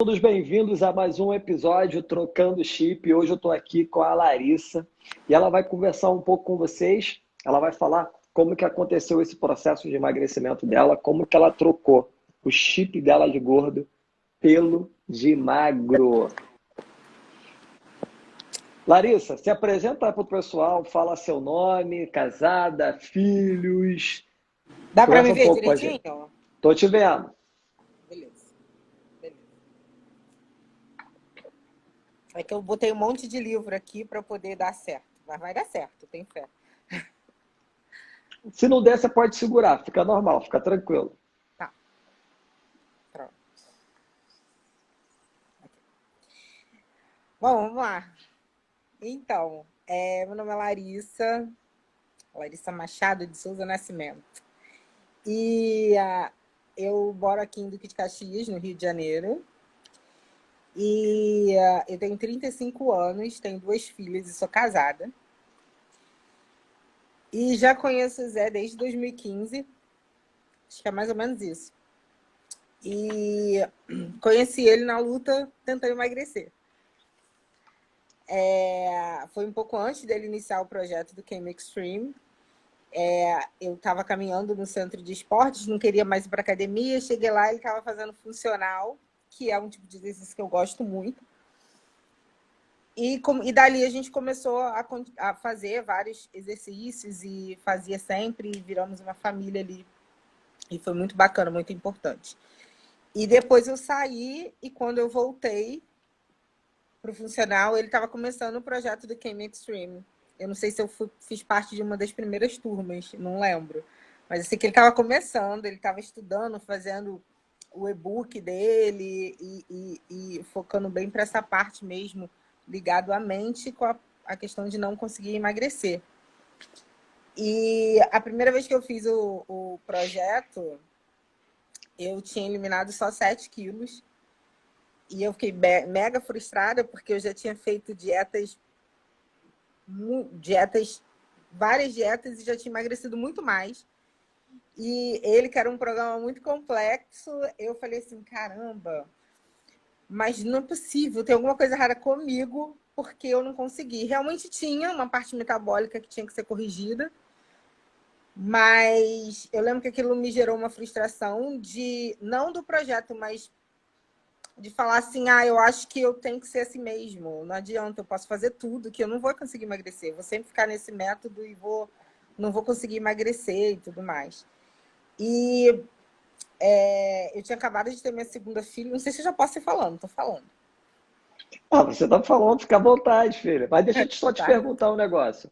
Todos bem-vindos a mais um episódio Trocando Chip. Hoje eu estou aqui com a Larissa e ela vai conversar um pouco com vocês. Ela vai falar como que aconteceu esse processo de emagrecimento dela, como que ela trocou o chip dela de gordo pelo de magro. Larissa, se apresenta para o pessoal, fala seu nome, casada, filhos. Dá pra Conversa me um ver pouco com a gente. direitinho? Tô te vendo. Beleza. Beleza. É que eu botei um monte de livro aqui pra poder dar certo. Mas vai dar certo, tenho fé. Se não der, você pode segurar. Fica normal, fica tranquilo. Tá, pronto. Bom, vamos lá. Então, meu nome é Larissa Machado de Souza Nascimento. E eu moro aqui em Duque de Caxias, no Rio de Janeiro. E eu tenho 35 anos, tenho 2 filhas e sou casada. E já conheço o Zé desde 2015, acho que é mais ou menos isso. E conheci ele na luta tentando emagrecer. Foi um pouco antes dele iniciar o projeto do Came Extreme. Eu estava caminhando no centro de esportes, não queria mais ir para academia. Cheguei lá, ele estava fazendo funcional, que é um tipo de exercício que eu gosto muito. E dali a gente começou a fazer vários exercícios e fazia sempre, e viramos uma família ali. E foi muito bacana, muito importante. E depois eu saí e quando eu voltei para o funcional, ele estava começando o projeto do Came Extreme. Eu não sei se eu fiz parte de uma das primeiras turmas, não lembro. Mas eu sei que ele estava começando, ele estava estudando, fazendo o e-book dele e focando bem para essa parte mesmo, ligado à mente com a questão de não conseguir emagrecer. E a primeira vez que eu fiz o projeto, eu tinha eliminado só 7 quilos. E eu fiquei mega frustrada, porque eu já tinha feito várias dietas, e já tinha emagrecido muito mais. E ele, que era um programa muito complexo, eu falei assim, caramba, mas não é possível, tem alguma coisa errada comigo, porque eu não consegui. Realmente tinha uma parte metabólica que tinha que ser corrigida, mas eu lembro que aquilo me gerou uma frustração não do projeto, mas de falar assim, eu acho que eu tenho que ser assim mesmo, não adianta, eu posso fazer tudo, que eu não vou conseguir emagrecer, vou sempre ficar nesse método e não vou conseguir emagrecer e tudo mais. E eu tinha acabado de ter minha segunda filha, não sei se eu já posso ir falando, tô falando. Você está falando, fica à vontade, filha. Mas deixa eu só te Tá? perguntar um negócio.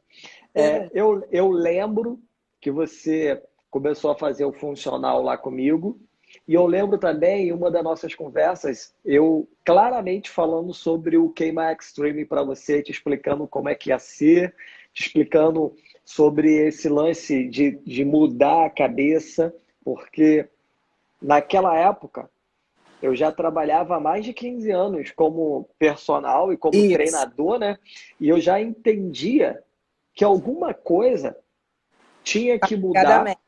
Pergunta. Eu lembro que você começou a fazer o funcional lá comigo, e eu lembro também, em uma das nossas conversas, eu claramente falando sobre o Queima Extreme para você, te explicando como é que ia ser, te explicando sobre esse lance de mudar a cabeça, porque naquela época eu já trabalhava há mais de 15 anos como personal e como Isso. treinador, né? E eu já entendia que alguma coisa tinha que mudar Obrigadamente.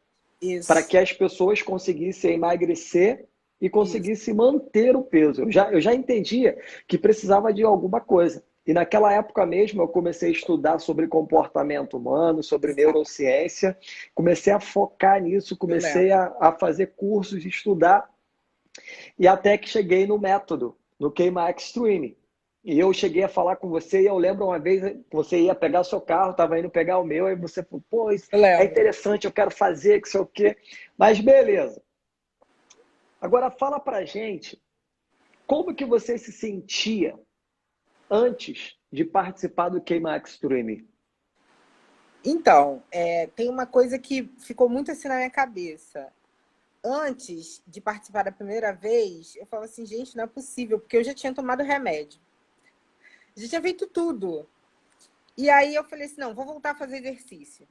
para Isso. que as pessoas conseguissem emagrecer e Isso. conseguissem manter o peso. Eu já entendia que precisava de alguma coisa. E naquela época mesmo eu comecei a estudar sobre comportamento humano, sobre Exato. neurociência, comecei a focar nisso, Eu comecei lembro. a fazer cursos, estudar, e até que cheguei no método, no Queima Extreme. E eu cheguei a falar com você, e eu lembro uma vez que você ia pegar o seu carro, estava indo pegar o meu, e você falou, pô, isso Eu é lembro. interessante, eu quero fazer, que sei o quê. Mas beleza. Agora fala pra gente, como que você se sentia antes de participar do Queima Extreme? Então, tem uma coisa que ficou muito assim na minha cabeça. Antes de participar da primeira vez, eu falava assim, gente, não é possível, porque eu já tinha tomado remédio. Já tinha feito tudo. E aí eu falei assim, não, vou voltar a fazer exercício.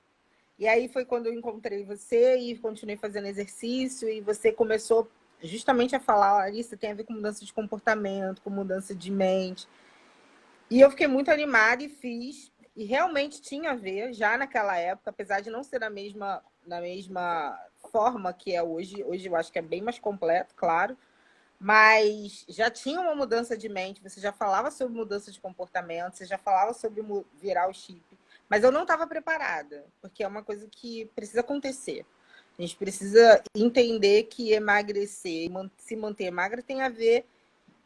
E aí foi quando eu encontrei você e continuei fazendo exercício e você começou justamente a falar, Larissa, tem a ver com mudança de comportamento, com mudança de mente. E eu fiquei muito animada e fiz. E realmente tinha a ver, já naquela época, apesar de não ser na mesma forma que é hoje. Hoje eu acho que é bem mais completo, claro. Mas já tinha uma mudança de mente, você já falava sobre mudança de comportamento, você já falava sobre virar o chip. Mas eu não estava preparada, porque é uma coisa que precisa acontecer. A gente precisa entender que emagrecer e se manter magra tem a ver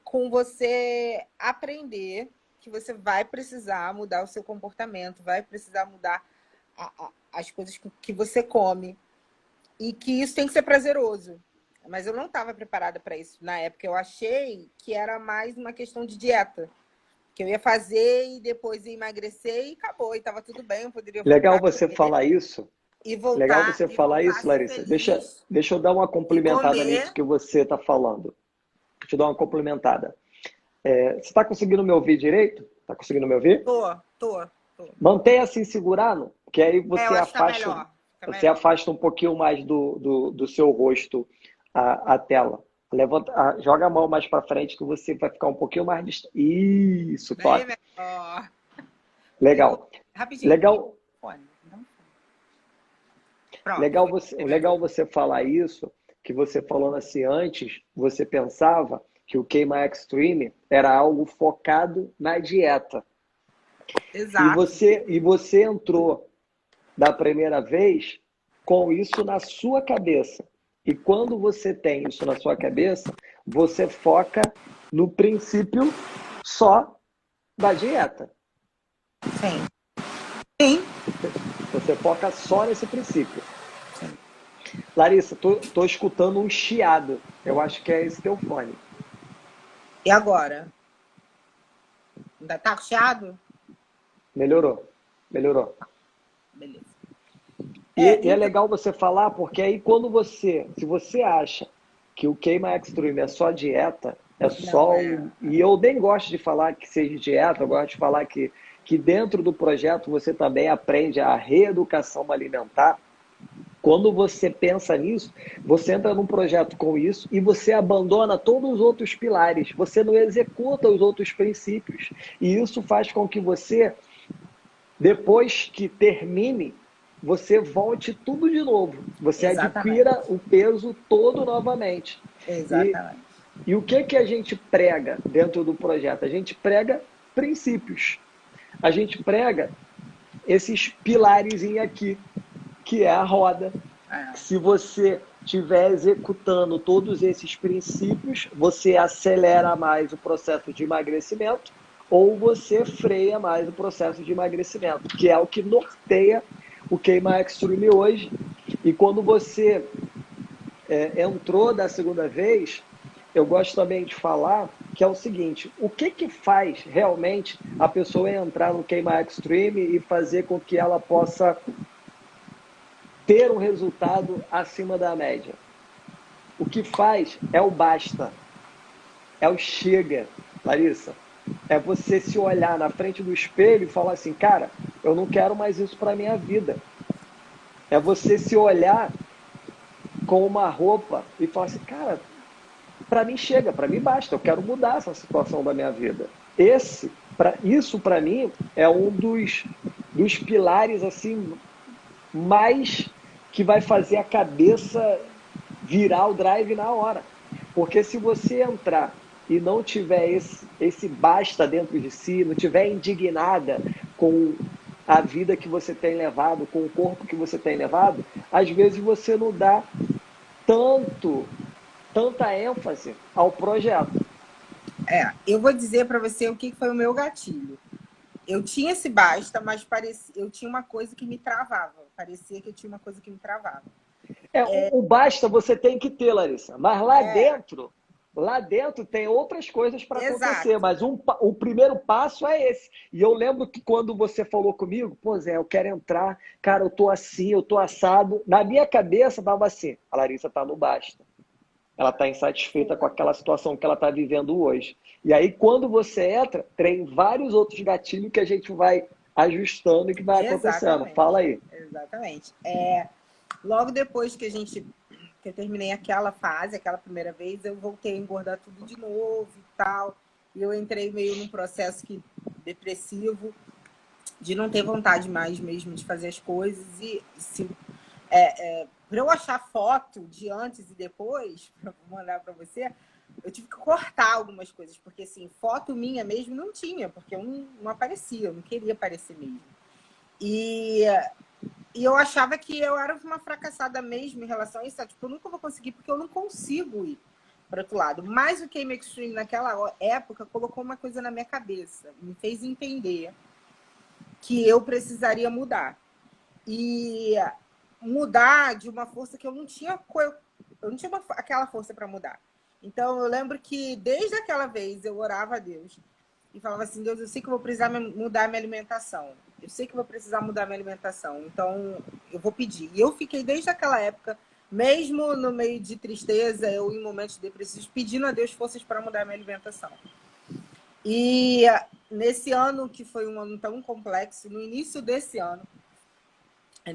com você aprender que você vai precisar mudar o seu comportamento, vai precisar mudar as coisas que você come. E que isso tem que ser prazeroso. Mas eu não estava preparada para isso. Na época, eu achei que era mais uma questão de dieta. Que eu ia fazer e depois ia emagrecer e acabou. E estava tudo bem, eu poderia Legal voltar a você comer falar isso. e Legal voltar, você falar isso, Larissa. feliz Deixa eu dar uma e complementada nisso comer. que você está falando. Deixa eu dar uma complementada. Você está conseguindo me ouvir direito? Está conseguindo me ouvir? Tô. Mantenha assim segurado, que aí Eu acho que tá melhor. Fica você melhor. afasta um pouquinho mais do seu rosto a tela. Levanta, joga a mão mais para frente que você vai ficar um pouquinho mais distante. Isso, Bem toque. melhor. Eu vou... Legal. Rapidinho. Legal, Fone. Pronto, foi legal você falar isso, que você falando assim antes, você pensava que o Keima Extreme era algo focado na dieta. exato. E você entrou da primeira vez com isso na sua cabeça. E quando você tem isso na sua cabeça, você foca no princípio só da dieta. Sim. Sim. Você foca só nesse princípio. Larissa, tô escutando um chiado. Eu acho que é esse teu fone. E agora? Ainda tá chiado? Melhorou. Beleza. E é Então, legal você falar, porque aí se você acha que o Keima Extreme é só dieta, é não só é. um. E eu nem gosto de falar que seja dieta, eu gosto de falar que dentro do projeto você também aprende a reeducação alimentar. Quando você pensa nisso, você entra num projeto com isso e você abandona todos os outros pilares, você não executa os outros princípios. E isso faz com que você, depois que termine, você volte tudo de novo. Você adquira Exatamente. o peso todo novamente. E, Exatamente. e o que a gente prega dentro do projeto? A gente prega princípios. A gente prega esses pilares aqui, que é a roda. É. Se você estiver executando todos esses princípios, você acelera mais o processo de emagrecimento ou você freia mais o processo de emagrecimento, que é o que norteia o Keima Extreme hoje. E quando você entrou da segunda vez, eu gosto também de falar que é o seguinte: o que faz realmente a pessoa entrar no Keima Extreme e fazer com que ela possa ter um resultado acima da média? O que faz é o basta, é o chega, Larissa. É você se olhar na frente do espelho e falar assim, cara, eu não quero mais isso para minha vida. É você se olhar com uma roupa e falar assim, cara, para mim chega, para mim basta, eu quero mudar essa situação da minha vida. Isso para mim é um dos pilares assim mais que vai fazer a cabeça virar o drive na hora. Porque se você entrar e não tiver esse basta dentro de si, não tiver indignada com a vida que você tem levado, com o corpo que você tem levado, às vezes você não dá tanta ênfase ao projeto. Eu vou dizer para você o que foi o meu gatilho. Eu tinha esse basta, mas eu tinha uma coisa que me travava. Parecia que eu tinha uma coisa que me travava. O basta você tem que ter, Larissa. Mas lá dentro tem outras coisas para acontecer. Exato. Mas o primeiro passo é esse. E eu lembro que quando você falou comigo, pô, Zé, eu quero entrar, cara, eu tô assim, eu tô assado. Na minha cabeça tava assim, a Larissa tá no basta. Ela tá insatisfeita com aquela situação que ela tá vivendo hoje. E aí, quando você entra, tem vários outros gatilhos que a gente vai ajustando e que vai acontecendo. Fala aí. Exatamente. Logo depois que eu terminei aquela fase, aquela primeira vez, eu voltei a engordar tudo de novo e tal. E eu entrei meio num processo depressivo, de não ter vontade mais mesmo de fazer as coisas. E para eu achar foto de antes e depois, para mandar para você, eu tive que cortar algumas coisas, porque assim, foto minha mesmo não tinha, porque eu não aparecia, eu não queria aparecer mesmo. E eu achava que eu era uma fracassada mesmo em relação a isso. Tipo, eu nunca vou conseguir, porque eu não consigo ir para outro lado. Mas o Came Extreme, naquela época, colocou uma coisa na minha cabeça. Me fez entender que eu precisaria mudar. E mudar de uma força que eu não tinha aquela força para mudar. Então, eu lembro que desde aquela vez eu orava a Deus e falava assim, Deus, eu sei que eu vou precisar mudar minha alimentação. Eu sei que vou precisar mudar minha alimentação. Então, eu vou pedir. E eu fiquei desde aquela época, mesmo no meio de tristeza, eu em momentos depressivos, pedindo a Deus forças para mudar minha alimentação. E nesse ano, que foi um ano tão complexo, no início desse ano,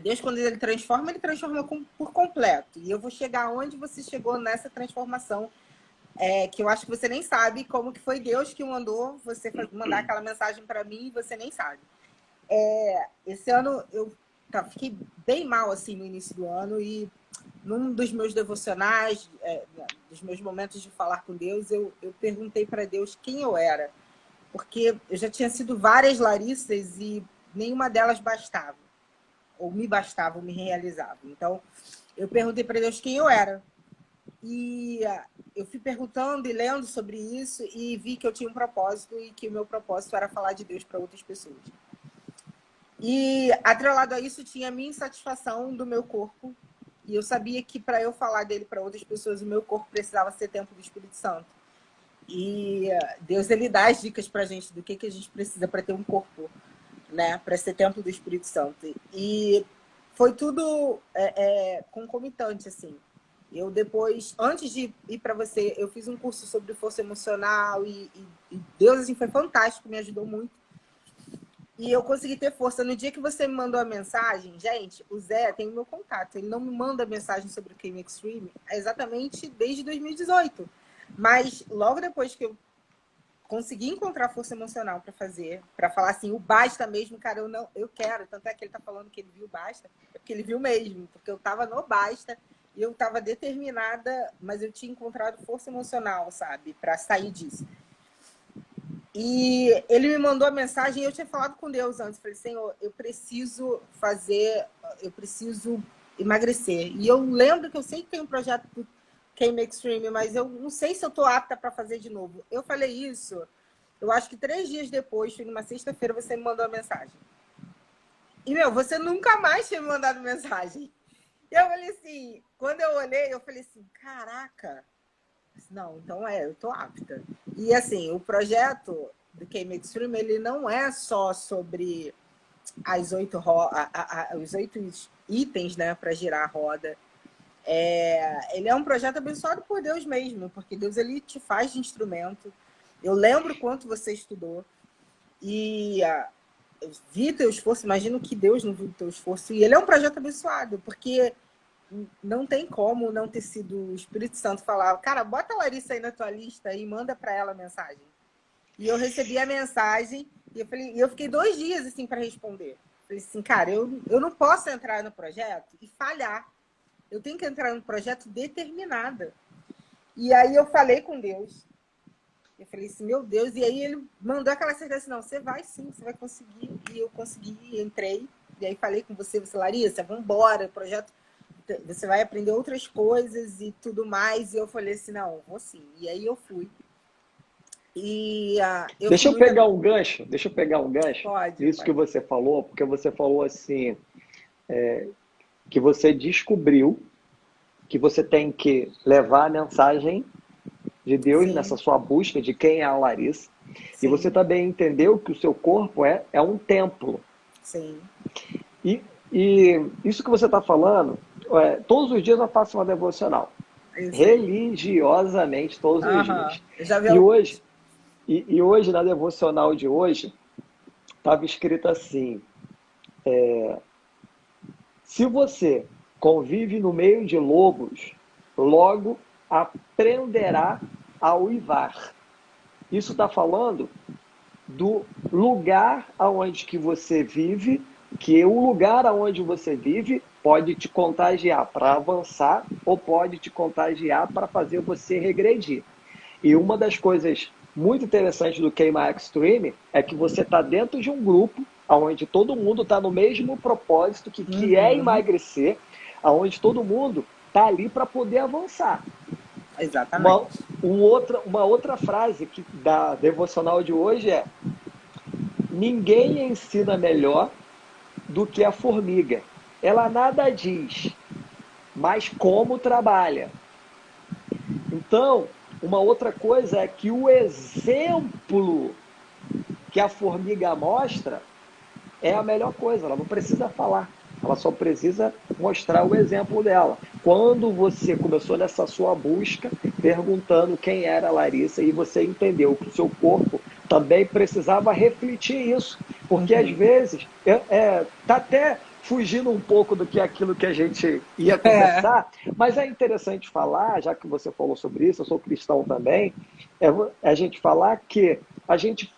Deus, quando ele transforma por completo. E eu vou chegar onde você chegou nessa transformação, que eu acho que você nem sabe como que foi Deus que mandou você mandar aquela mensagem para mim e você nem sabe. Esse ano eu fiquei bem mal assim no início do ano e num dos meus devocionais, dos meus momentos de falar com Deus, eu perguntei para Deus quem eu era. Porque eu já tinha sido várias Larissas e nenhuma delas bastava. Ou me bastava, ou me realizava. Então, eu perguntei para Deus quem eu era. E eu fui perguntando e lendo sobre isso e vi que eu tinha um propósito e que o meu propósito era falar de Deus para outras pessoas. E, atrelado a isso, tinha a minha insatisfação do meu corpo. E eu sabia que, para eu falar dele para outras pessoas, o meu corpo precisava ser templo do Espírito Santo. E Deus, ele dá as dicas para a gente do que a gente precisa para ter um corpo, né, para ser templo do Espírito Santo. E foi tudo concomitante, assim. Eu depois, antes de ir para você, eu fiz um curso sobre força emocional e Deus, assim, foi fantástico, me ajudou muito. E eu consegui ter força. No dia que você me mandou a mensagem, gente, o Zé tem o meu contato, ele não me manda mensagem sobre o Came Extreme exatamente desde 2018. Mas logo depois que eu consegui encontrar força emocional para falar assim, o basta mesmo, cara, eu quero. Tanto é que ele tá falando que ele viu o basta, é porque ele viu mesmo, porque eu tava no basta e eu tava determinada, mas eu tinha encontrado força emocional, sabe, para sair disso. E ele me mandou a mensagem e eu tinha falado com Deus antes. Falei, Senhor, eu preciso emagrecer. E eu lembro que eu sei que tem um projeto do Came Extreme, mas eu não sei se eu tô apta para fazer de novo. Eu falei isso, eu acho que 3 dias depois, foi numa sexta-feira, você me mandou a mensagem. E, você nunca mais tinha me mandado mensagem. E eu falei assim, quando eu olhei, eu falei assim, caraca, não, então eu tô apta. E assim, o projeto do Came Extreme, ele não é só sobre os 8 itens, né, para girar a roda. Ele é um projeto abençoado por Deus mesmo, porque Deus, ele te faz de instrumento. Eu lembro quanto você estudou e vi teu esforço, imagino que Deus não viu teu esforço. E ele é um projeto abençoado, porque não tem como não ter sido o Espírito Santo falar, cara, bota a Larissa aí na tua lista e manda para ela a mensagem. E eu recebi a mensagem e eu fiquei 2 dias assim para responder. Falei assim, cara, eu não posso entrar no projeto e falhar. Eu tenho que entrar no projeto determinada. E aí eu falei com Deus. Eu falei assim, meu Deus. E aí ele mandou aquela certeza assim, não, você vai sim, você vai conseguir. E eu consegui, entrei. E aí falei com você, Larissa, vamos embora, o projeto... Você vai aprender outras coisas e tudo mais. E eu falei assim, não, vou sim. E aí eu fui. E deixa eu pegar um gancho. Pode, Isso que você falou, porque você falou assim, que você descobriu que você tem que levar a mensagem de Deus, sim, nessa sua busca de quem é a Larissa. Sim. E você também entendeu que o seu corpo é um templo. Sim. E isso que você está falando, todos os dias eu faço uma devocional. Religiosamente, todos os dias. Já vi e hoje, na devocional de hoje, estava escrito assim, se você convive no meio de lobos, logo aprenderá a uivar. Isso está falando do lugar aonde que você vive, que o lugar aonde você vive pode te contagiar para avançar ou pode te contagiar para fazer você regredir. E uma das coisas muito interessantes do Queima Extreme é que você está dentro de um grupo onde todo mundo está no mesmo propósito, que é emagrecer, onde todo mundo está ali para poder avançar. Exatamente. Uma outra frase da devocional de hoje é: ninguém ensina melhor do que a formiga. Ela nada diz, mas como trabalha. Então, uma outra coisa é que o exemplo que a formiga mostra é a melhor coisa. Ela não precisa falar, ela só precisa mostrar o exemplo dela. Quando você começou nessa sua busca, perguntando quem era a Larissa, e você entendeu que o seu corpo também precisava refletir isso, porque às vezes tá até fugindo um pouco do que aquilo que a gente ia conversar, mas é interessante falar, já que você falou sobre isso, eu sou cristão também, a gente falar que a gente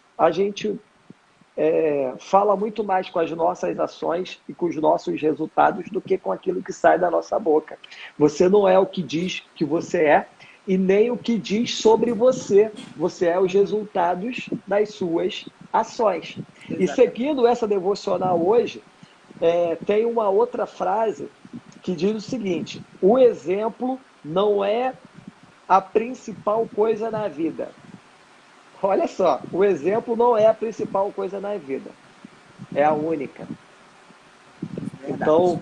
fala muito mais com as nossas ações e com os nossos resultados do que com aquilo que sai da nossa boca. Você não é o que diz que você é e nem o que diz sobre você. Você é os resultados das suas ações. Exatamente. E seguindo essa devocional hoje, tem uma outra frase que diz o seguinte: o exemplo não é a principal coisa na vida. Olha só, o exemplo não é a principal coisa na vida, é a única. Verdade. Então,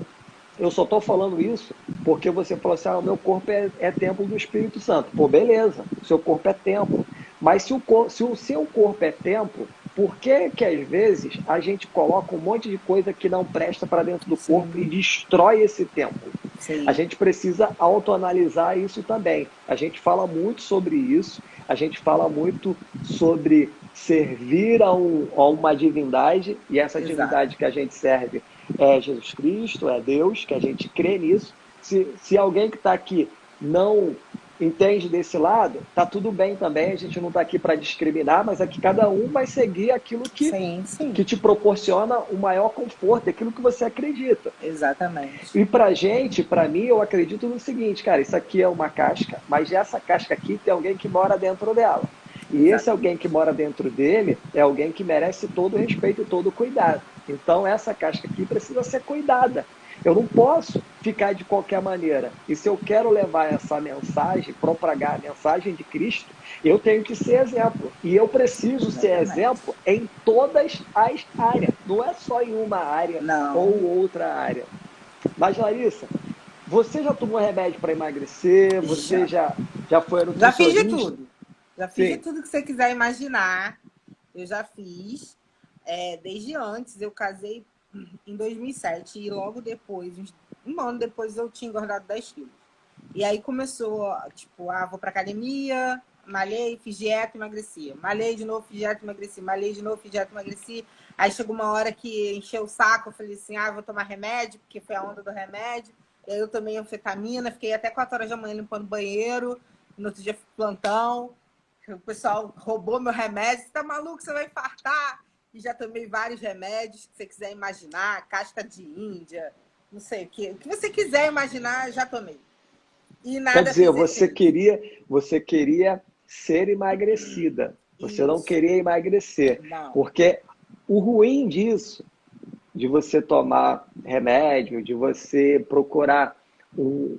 eu só estou falando isso porque você falou assim: o meu corpo é templo do Espírito Santo. Pô, beleza, o seu corpo é templo. Mas se o seu corpo é templo, por que às vezes a gente coloca um monte de coisa que não presta para dentro do corpo e destrói esse templo? Sim. A gente precisa autoanalisar isso também. A gente fala muito sobre isso, a gente fala muito sobre servir a uma divindade, e essa divindade que a gente serve é Jesus Cristo, é Deus, que a gente crê nisso. Se alguém que está aqui não entende desse lado, tá tudo bem também, a gente não está aqui para discriminar, mas é que cada um vai seguir aquilo que te proporciona o maior conforto, aquilo que você acredita. Exatamente. E pra gente, pra mim, eu acredito no seguinte, cara, isso aqui é uma casca, mas essa casca aqui tem alguém que mora dentro dela. E esse alguém que mora dentro dele é alguém que merece todo o respeito e todo o cuidado. Então essa casca aqui precisa ser cuidada. Eu não posso ficar de qualquer maneira. E se eu quero levar essa mensagem, propagar a mensagem de Cristo, eu tenho que ser exemplo. E eu preciso ser exemplo em todas as áreas. Não é só em uma área ou outra área. Mas, Larissa, você já tomou remédio para emagrecer? Você já foi nutricionista? Já fiz de tudo. Já fiz de tudo que você quiser imaginar. Eu já fiz. Desde antes, eu casei em 2007 e logo depois, um ano depois, eu tinha engordado 10 quilos. E aí começou, tipo, vou pra academia, malhei, fiz dieta, emagreci. Malhei de novo, fiz dieta, emagreci. Malhei de novo, fiz dieta, emagreci. Aí chegou uma hora que encheu o saco, eu falei assim, vou tomar remédio, porque foi a onda do remédio. E aí eu tomei anfetamina, fiquei até 4 horas da manhã limpando o banheiro. No outro dia fui pro plantão. O pessoal roubou meu remédio. Você tá maluco? Você vai infartar? E já tomei vários remédios que você quiser imaginar, casca de Índia, não sei o que você quiser imaginar, já tomei. E nada. Quer dizer, você queria ser emagrecida. Você não queria emagrecer. Não. Porque o ruim disso, de você tomar remédio, de você procurar um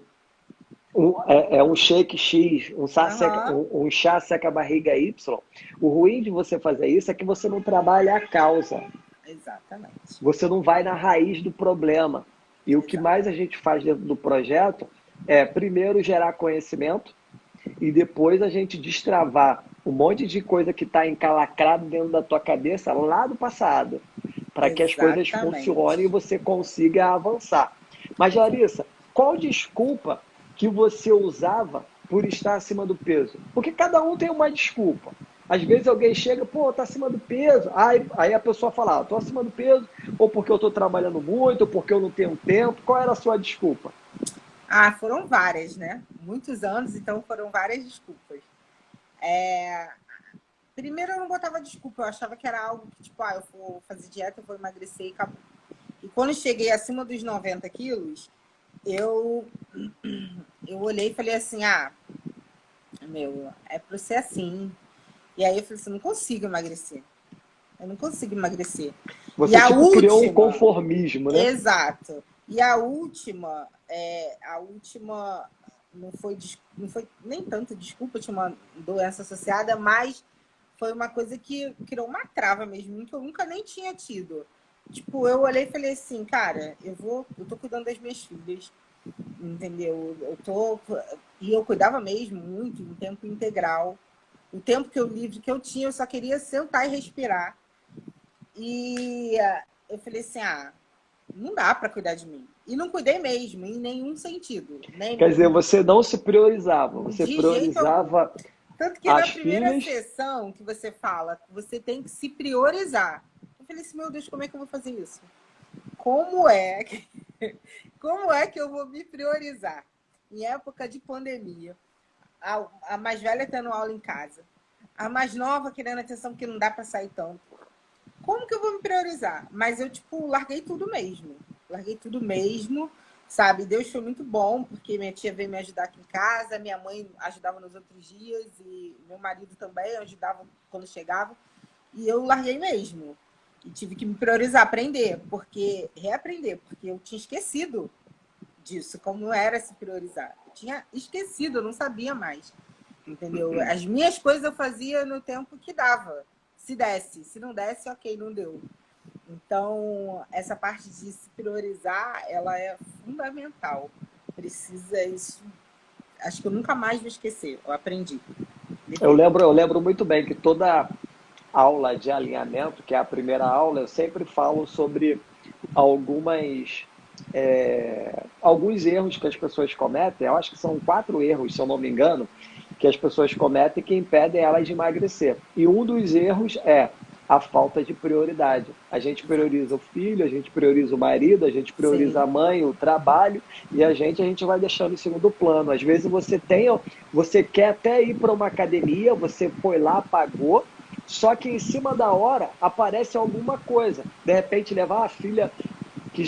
shake X, um chá seca-barriga Y. O ruim de você fazer isso é que você não trabalha a causa. Exatamente. Você não vai na raiz do problema. E o que mais a gente faz dentro do projeto é, primeiro, gerar conhecimento e depois a gente destravar um monte de coisa que está encalacrado dentro da tua cabeça lá do passado, para que as coisas funcionem e você consiga avançar. Mas, Larissa, qual desculpa que você usava por estar acima do peso? Porque cada um tem uma desculpa. Às vezes alguém chega, tá acima do peso. Aí a pessoa fala, tô acima do peso, ou porque eu tô trabalhando muito, ou porque eu não tenho tempo. Qual era a sua desculpa? Foram várias, né? Muitos anos, então foram várias desculpas. Primeiro eu não botava desculpa, eu achava que era algo que, tipo, eu vou fazer dieta, eu vou emagrecer e acabou. E quando cheguei acima dos 90 quilos, eu olhei e falei assim, meu, é para ser assim. E aí eu falei assim, não consigo emagrecer. Eu não consigo emagrecer. E Você, a tipo, criou um última, conformismo, né? exato. E a última não foi nem tanto desculpa, tinha uma doença associada, mas foi uma coisa que criou uma trava mesmo, que eu nunca nem tinha tido. Tipo, eu olhei e falei assim, cara, eu tô cuidando das minhas filhas, entendeu? E eu cuidava mesmo muito, em tempo integral. O tempo que eu livre que eu tinha, eu só queria sentar e respirar. E eu falei assim, não dá para cuidar de mim. E não cuidei mesmo, em nenhum sentido. Quer dizer, você não se priorizava, você De jeito algum. priorizava Tanto que na as primeira filhas. sessão que você fala, você tem que se priorizar. Eu falei assim, meu Deus, como é que eu vou fazer isso? Como é que, como é que eu vou me priorizar? Em época de pandemia, a mais velha tendo aula em casa, a mais nova querendo atenção que não dá para sair tanto. Como que eu vou me priorizar? Mas eu, tipo, larguei tudo mesmo. Larguei tudo mesmo, sabe? Deus foi muito bom, porque minha tia veio me ajudar aqui em casa, minha mãe ajudava nos outros dias, e meu marido também ajudava quando chegava. E eu larguei mesmo. E tive que me priorizar, reaprender, porque eu tinha esquecido disso, como era se priorizar. Eu tinha esquecido, eu não sabia mais. Entendeu? As minhas coisas eu fazia no tempo que dava. Se desse. Se não desse, ok, não deu. Então, essa parte de se priorizar, ela é fundamental. Precisa isso. Acho que eu nunca mais vou esquecer. Eu aprendi. Eu lembro muito bem que toda aula de alinhamento, que é a primeira aula, eu sempre falo sobre algumas alguns erros que as pessoas cometem. Eu acho que são 4 erros, se eu não me engano, que as pessoas cometem que impedem elas de emagrecer. E um dos erros é a falta de prioridade. A gente prioriza o filho, a gente prioriza o marido, a gente prioriza Sim. a mãe, o trabalho, e a gente vai deixando em segundo plano. Às vezes você quer até ir para uma academia, você foi lá, pagou, só que em cima da hora aparece alguma coisa. De repente levar a filha que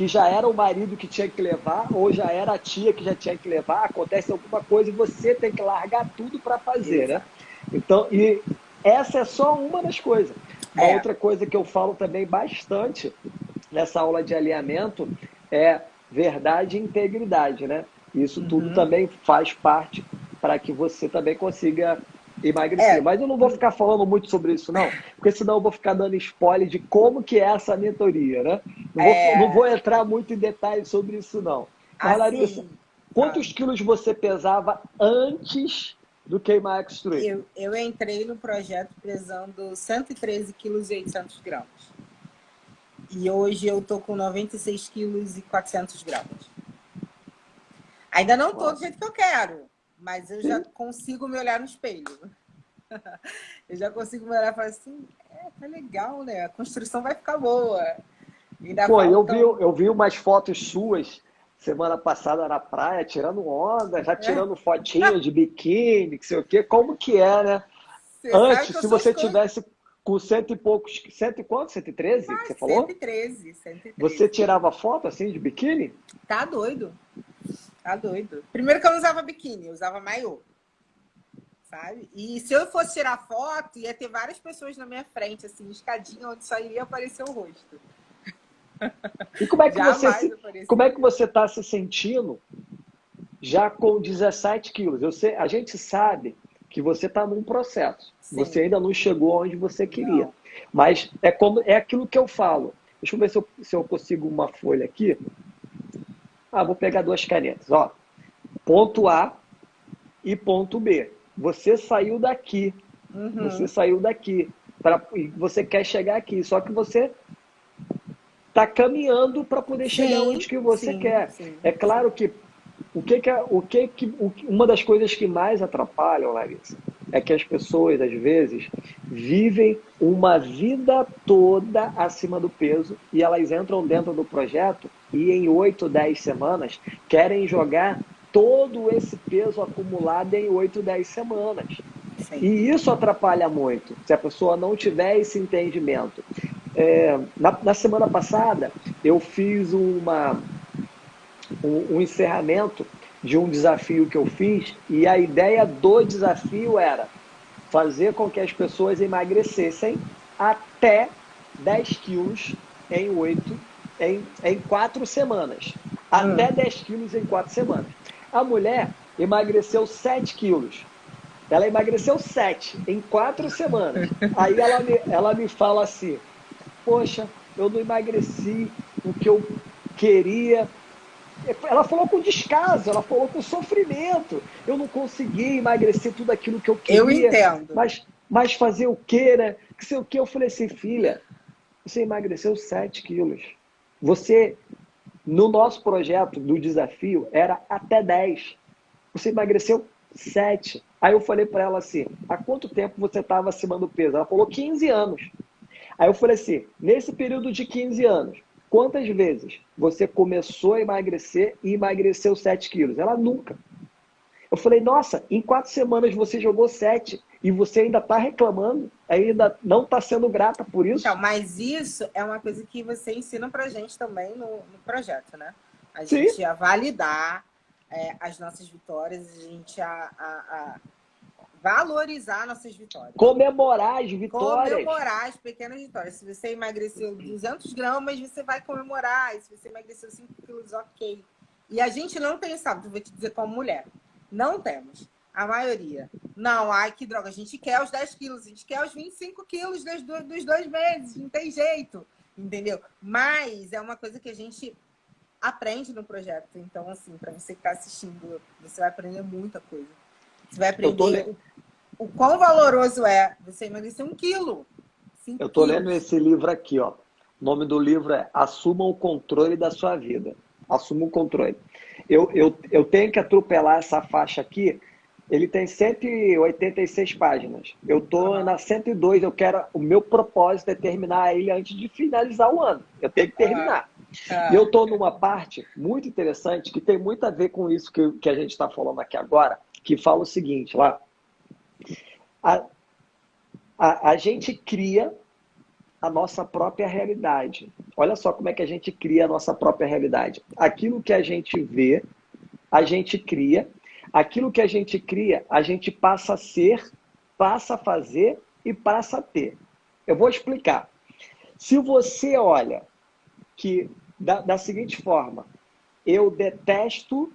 já era o marido que tinha que levar, ou já era a tia que já tinha que levar, acontece alguma coisa e você tem que largar tudo para fazer, né? Exato. Então, e essa é só uma das coisas. Uma É. outra coisa que eu falo também bastante nessa aula de alinhamento é verdade e integridade, né? Isso tudo Uhum. também faz parte para que você também consiga emagrecer. É. Mas eu não vou ficar falando muito sobre isso, não, porque senão eu vou ficar dando spoiler de como que é essa mentoria, né? Não vou entrar muito em detalhes sobre isso, não. Mas, Larissa, Assim, quantos quilos você pesava antes do Queima Extreme? eu entrei no projeto pesando 113 quilos e 800 gramas. E hoje eu tô com 96 quilos e 400 gramas. Ainda não tô do Uau. jeito que eu quero, mas eu já Sim. consigo me olhar no espelho. Eu já consigo me olhar e falar assim, tá legal, né? A construção vai ficar boa. Ainda Pô, faltam... eu vi umas fotos suas semana passada na praia, tirando onda, já tirando fotinha de biquíni, que sei o quê. Como que é, né? Você sabe que Antes, eu se sou você tivesse com cento e poucos, cento e quanto? 113 que você falou? 113, Você 113. tirava foto assim de biquíni? Tá doido, tá doido. Primeiro que eu não usava biquíni, eu usava maiô, sabe? E se eu fosse tirar foto, ia ter várias pessoas na minha frente, assim, escadinha, onde só iria aparecer o rosto. E como é que Jamais como é apareceria. que você está se sentindo já com 17 quilos? A gente sabe que você está num processo. Você Sim, ainda não chegou onde você queria. não. Mas é aquilo que eu falo. Deixa eu ver se eu consigo uma folha aqui. Vou pegar 2 canetas. Ó, ponto A e ponto B. Você saiu daqui. Você Uhum. saiu daqui. E você quer chegar aqui. Só que você está caminhando para poder chegar onde Sim, que você sim, quer. sim, É claro sim. que uma das coisas que mais atrapalham, Larissa, é que as pessoas, às vezes, vivem uma vida toda acima do peso e elas entram dentro do projeto e em 8, 10 semanas querem jogar todo esse peso acumulado em 8, 10 semanas. Sim. E isso atrapalha muito, se a pessoa não tiver esse entendimento. Na semana passada, eu fiz um encerramento de um desafio que eu fiz, e a ideia do desafio era fazer com que as pessoas emagrecessem até 10 quilos em 4 semanas. Até 10 quilos em 4 semanas. A mulher emagreceu 7 quilos. Ela emagreceu 7 em 4 semanas. Aí ela me fala assim, poxa, eu não emagreci o que eu queria. Ela falou com descaso, ela falou com sofrimento. Eu não consegui emagrecer tudo aquilo que eu queria. Eu entendo. Mas fazer o quê, né? Que sei o quê? Eu falei assim, filha, você emagreceu 7 quilos. Você, no nosso projeto do desafio, era até 10. Você emagreceu 7. Aí eu falei para ela assim, há quanto tempo você estava acima do peso? Ela falou 15 anos. Aí eu falei assim, nesse período de 15 anos, quantas vezes você começou a emagrecer e emagreceu 7 quilos? Ela nunca. Eu falei, nossa, em 4 semanas você jogou 7 e você ainda está reclamando, ainda não está sendo grata por isso? Então, mas isso é uma coisa que você ensina pra gente também no projeto, né? A Sim. gente a validar as nossas vitórias, a gente a valorizar nossas vitórias. Comemorar as vitórias. Comemorar as pequenas vitórias. Se você emagreceu 200 gramas, você vai comemorar. E se você emagreceu 5 quilos, ok. E a gente não tem esse hábito, vou te dizer como mulher. Não temos. A maioria. Não, ai, que droga. A gente quer os 10 quilos, a gente quer os 25 quilos dos 2 meses. Não tem jeito. Entendeu? Mas é uma coisa que a gente aprende no projeto. Então, assim, para você que está assistindo, você vai aprender muita coisa. Você vai aprender o quão valoroso é você emagrecer 1 quilo. Eu estou lendo esse livro aqui, ó. O nome do livro é Assuma o Controle da Sua Vida. Assuma o controle. Eu tenho que atropelar essa faixa aqui. Ele tem 186 páginas. Eu estou na 102. O meu propósito é terminar ele antes de finalizar o ano. Eu tenho que terminar. E eu estou numa parte muito interessante que tem muito a ver com isso que a gente está falando aqui agora, que fala o seguinte, lá. A gente cria a nossa própria realidade. Olha só como é que a gente cria a nossa própria realidade. Aquilo que a gente vê, a gente cria. Aquilo que a gente cria, a gente passa a ser, passa a fazer e passa a ter. Eu vou explicar. Se você olha que da seguinte forma, eu detesto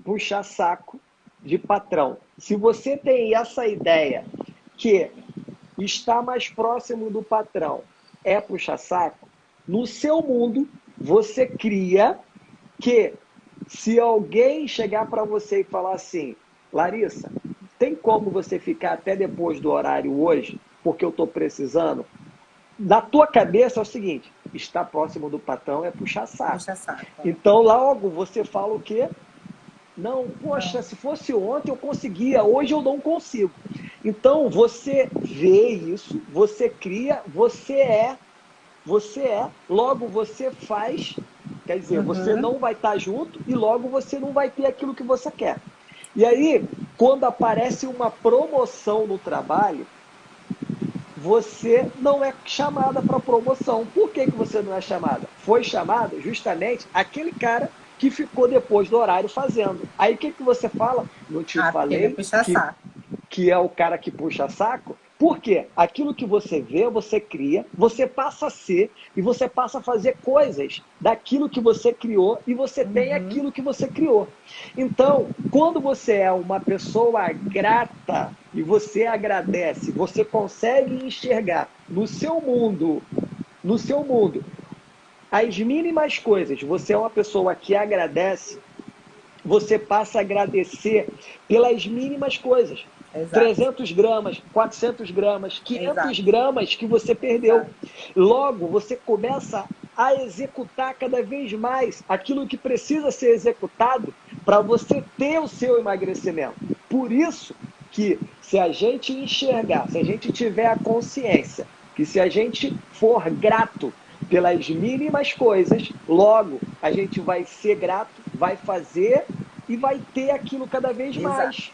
puxar saco de patrão. Se você tem essa ideia que estar mais próximo do patrão é puxar saco, no seu mundo você cria que se alguém chegar para você e falar assim, Larissa, tem como você ficar até depois do horário hoje, porque eu estou precisando? Na tua cabeça é o seguinte, estar próximo do patrão é puxar saco. Puxa saco. Então logo você fala o quê? Não, poxa, se fosse ontem eu conseguia, hoje eu não consigo. Então você vê isso, você cria, você é, logo você faz, quer dizer, você não vai estar junto e logo você não vai ter aquilo que você quer. E aí, quando aparece uma promoção no trabalho, você não é chamada para promoção. Por que você não é chamada? Foi chamada justamente aquele cara que ficou depois do horário fazendo. Aí o que você fala? Não te falei que é o cara que puxa saco? Por quê? Aquilo que você vê, você cria, você passa a ser e você passa a fazer coisas daquilo que você criou e você tem aquilo que você criou. Então, quando você é uma pessoa grata e você agradece, você consegue enxergar no seu mundo, as mínimas coisas. Você é uma pessoa que agradece, você passa a agradecer pelas mínimas coisas. Exato. 300 gramas, 400 gramas, 500 Exato. Gramas que você perdeu. Exato. Logo, você começa a executar cada vez mais aquilo que precisa ser executado para você ter o seu emagrecimento. Por isso que se a gente enxergar, se a gente tiver a consciência, que se a gente for grato pelas mínimas coisas, logo a gente vai ser grato, vai fazer e vai ter aquilo cada vez mais.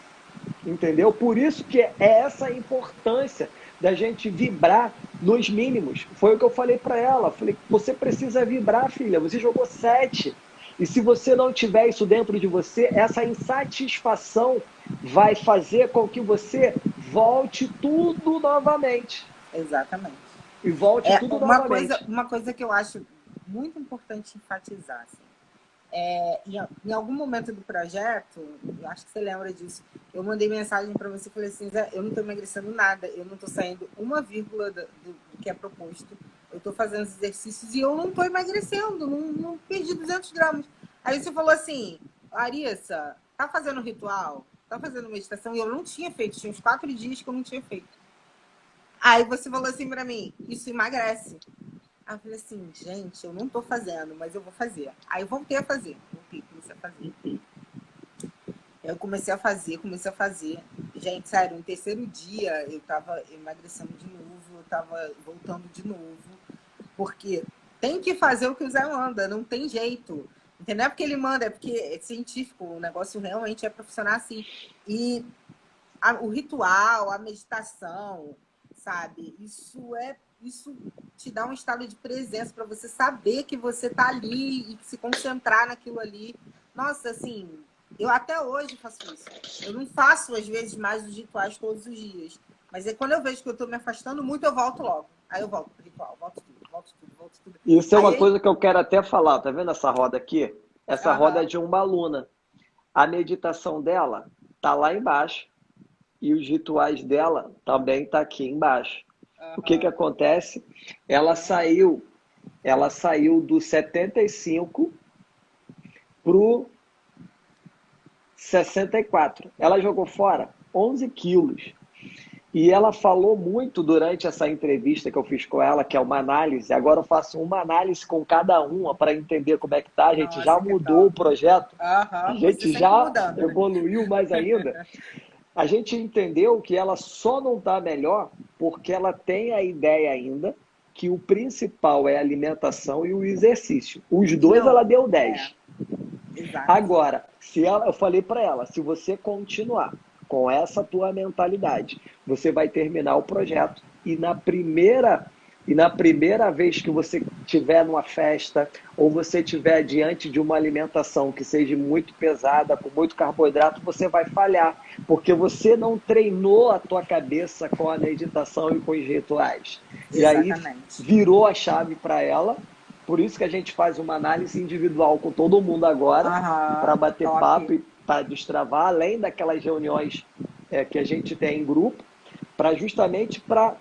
Entendeu? Por isso que é essa a importância da gente vibrar nos mínimos. Foi o que eu falei para ela. Falei, você precisa vibrar, filha. Você jogou 7. E se você não tiver isso dentro de você, essa insatisfação vai fazer com que você volte tudo novamente. Exatamente. E volte tudo novamente. Uma coisa que eu acho muito importante enfatizar, assim, em algum momento do projeto, eu acho que você lembra disso, eu mandei mensagem para você e falei assim, Zé, eu não estou emagrecendo nada, eu não estou saindo uma vírgula do que é proposto, eu estou fazendo os exercícios e eu não estou emagrecendo, não perdi 200 gramas. Aí você falou assim, Larissa, tá fazendo ritual? Tá fazendo meditação? E eu não tinha feito, tinha uns 4 dias que eu não tinha feito. Aí você falou assim para mim, isso emagrece. Aí eu falei assim, gente, eu não tô fazendo, mas eu vou fazer. Aí eu voltei a fazer. Comecei a fazer. Eu comecei a fazer. Gente, sério, no terceiro dia eu tava emagrecendo de novo, eu tava voltando de novo. Porque tem que fazer o que o Zé manda, não tem jeito. Entendeu? É porque ele manda, é porque é científico, o negócio realmente é profissional assim. E o ritual, a meditação, sabe? Isso te dá um estado de presença para você saber que você está ali e se concentrar naquilo ali. Nossa, assim, eu até hoje faço isso. Eu não faço, às vezes, mais os rituais todos os dias. Mas é quando eu vejo que eu estou me afastando muito, eu volto logo. Aí eu volto pro ritual, volto tudo. Isso é uma Aí, coisa que eu quero até falar. Tá vendo essa roda aqui? Essa roda é aham, de uma aluna. A meditação dela tá lá embaixo e os rituais dela também tá aqui embaixo. O que aham, acontece? Ela saiu do 75 pro 64. Ela jogou fora 11 quilos. E ela falou muito durante essa entrevista que eu fiz com ela, que é uma análise. Agora eu faço uma análise com cada uma para entender como é que tá. A gente já nossa, que mudou o top. projeto, a Aham, você gente sempre já mudando, né? evoluiu mais ainda. A gente entendeu que ela só não está melhor porque ela tem a ideia ainda que o principal é a alimentação e o exercício. Os E dois ela não, deu 10. exato. Agora, eu falei para ela, se você continuar com essa tua mentalidade, você vai terminar o projeto e na primeira vez que você estiver numa festa ou você estiver diante de uma alimentação que seja muito pesada, com muito carboidrato, você vai falhar, porque você não treinou a tua cabeça com a meditação e com os rituais. E aí Exatamente. virou a chave para ela. Por isso que a gente faz uma análise individual com todo mundo agora, para Aham, bater top. papo e para destravar, além daquelas reuniões que a gente tem em grupo, justamente para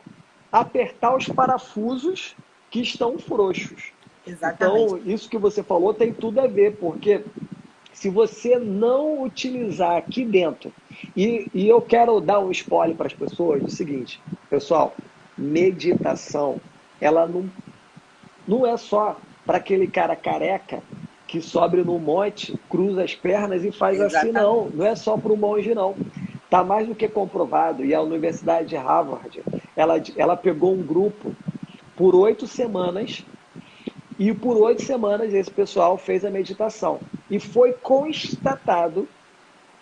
apertar os parafusos que estão frouxos. Exatamente. Então, isso que você falou tem tudo a ver, porque se você não utilizar aqui dentro, e eu quero dar um spoiler para as pessoas do seguinte, pessoal, meditação, ela não é só para aquele cara careca que sobe no monte, cruza as pernas e faz assim, não. Exatamente. Não é só para o monge, não. Está mais do que comprovado. E a Universidade de Harvard, ela pegou um grupo por 8 semanas e por 8 semanas esse pessoal fez a meditação. E foi constatado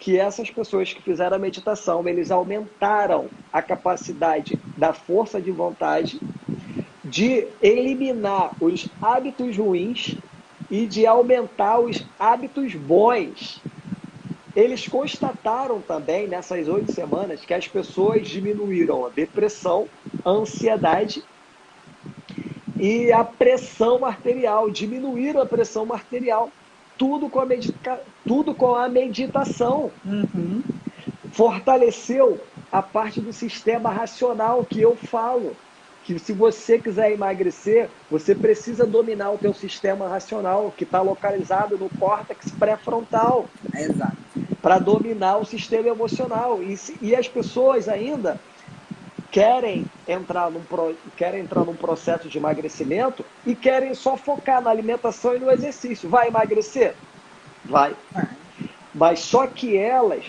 que essas pessoas que fizeram a meditação, eles aumentaram a capacidade da força de vontade, de eliminar os hábitos ruins e de aumentar os hábitos bons. Eles constataram também nessas 8 semanas que as pessoas diminuíram a depressão, a ansiedade e a pressão arterial, diminuíram a pressão arterial, tudo com a meditação. Uhum. Fortaleceu a parte do sistema racional que eu falo. Que se você quiser emagrecer, você precisa dominar o teu sistema racional, que está localizado no córtex pré-frontal, Exato. para dominar o sistema emocional. E as pessoas ainda querem entrar num processo de emagrecimento e querem só focar na alimentação e no exercício. Vai emagrecer? Vai. Mas só que elas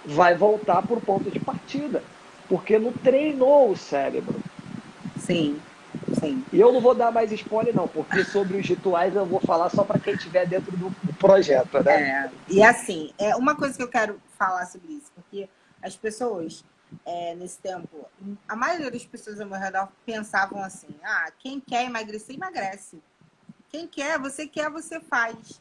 vai voltar para o ponto de partida, porque não treinou o cérebro. Sim, sim. E eu não vou dar mais spoiler, não, porque sobre os rituais eu vou falar só para quem estiver dentro do projeto, né? E assim, uma coisa que eu quero falar sobre isso, porque as pessoas, nesse tempo, a maioria das pessoas ao meu redor pensavam assim, quem quer emagrecer, emagrece. Quem quer, você faz.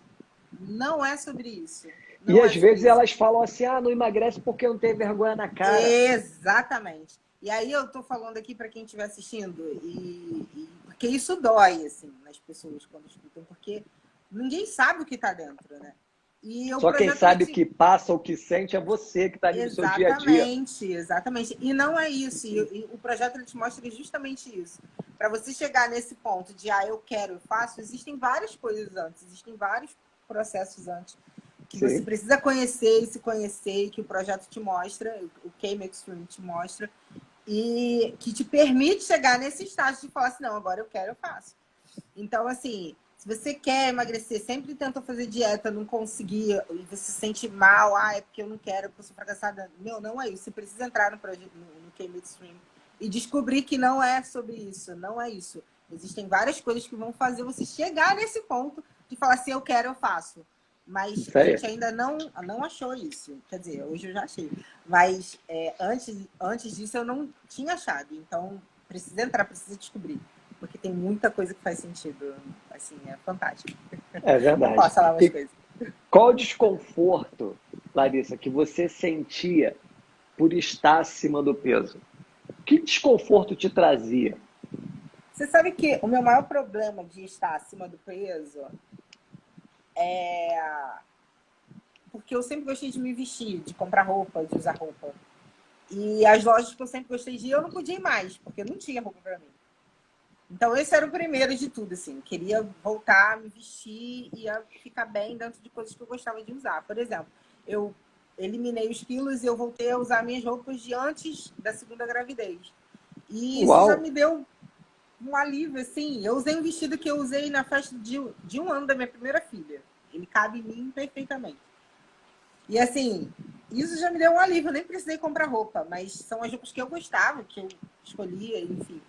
Não é sobre isso. E Não é às sobre vezes isso. elas falam assim, ah, não emagrece porque não tem vergonha na cara. Exatamente. E aí eu tô falando aqui para quem estiver assistindo, porque isso dói, assim, nas pessoas quando escutam, porque ninguém sabe o que está dentro, né? E o Só quem projeto sabe o ele que passa, o que sente é você que está ali no seu dia a dia. Exatamente, exatamente. E não é isso. E o projeto ele te mostra justamente isso. Para você chegar nesse ponto de, eu quero, eu faço, existem várias coisas antes, existem vários processos antes que você Sim. precisa conhecer e se conhecer, e que o projeto te mostra, o Came Extreme te mostra, e que te permite chegar nesse estágio de falar assim, não, agora eu quero, eu faço. Então, assim, se você quer emagrecer, sempre tentou fazer dieta, não conseguia, e você se sente mal, é porque eu não quero, porque eu sou fracassada. Meu, não é isso. Você precisa entrar no projeto, no Came Extreme e descobrir que não é sobre isso, não é isso. Existem várias coisas que vão fazer você chegar nesse ponto de falar assim, eu quero, eu faço. Mas Isso a aí. gente ainda não achou isso. Quer dizer, hoje eu já achei. Mas antes disso eu não tinha achado. Então, precisa entrar, precisa descobrir. Porque tem muita coisa que faz sentido. Assim, é fantástico. É Não verdade. posso falar mais E coisas. qual o desconforto, Larissa, que você sentia por estar acima do peso? Que desconforto te trazia? Você sabe que o meu maior problema de estar acima do peso é porque eu sempre gostei de me vestir, de comprar roupa, de usar roupa. E as lojas que eu sempre gostei de ir, eu não podia ir mais, porque não tinha roupa para mim. Então, esse era o primeiro de tudo, assim. Queria voltar a me vestir e a ficar bem dentro de coisas que eu gostava de usar. Por exemplo, eu eliminei os quilos e eu voltei a usar minhas roupas de antes da segunda gravidez. E isso já Uau! me deu um alívio, assim. Eu usei um vestido que eu usei na festa de um ano da minha primeira filha. Ele cabe em mim perfeitamente. E, assim, isso já me deu um alívio. Eu nem precisei comprar roupa, mas são as roupas que eu gostava, que eu escolhia, enfim.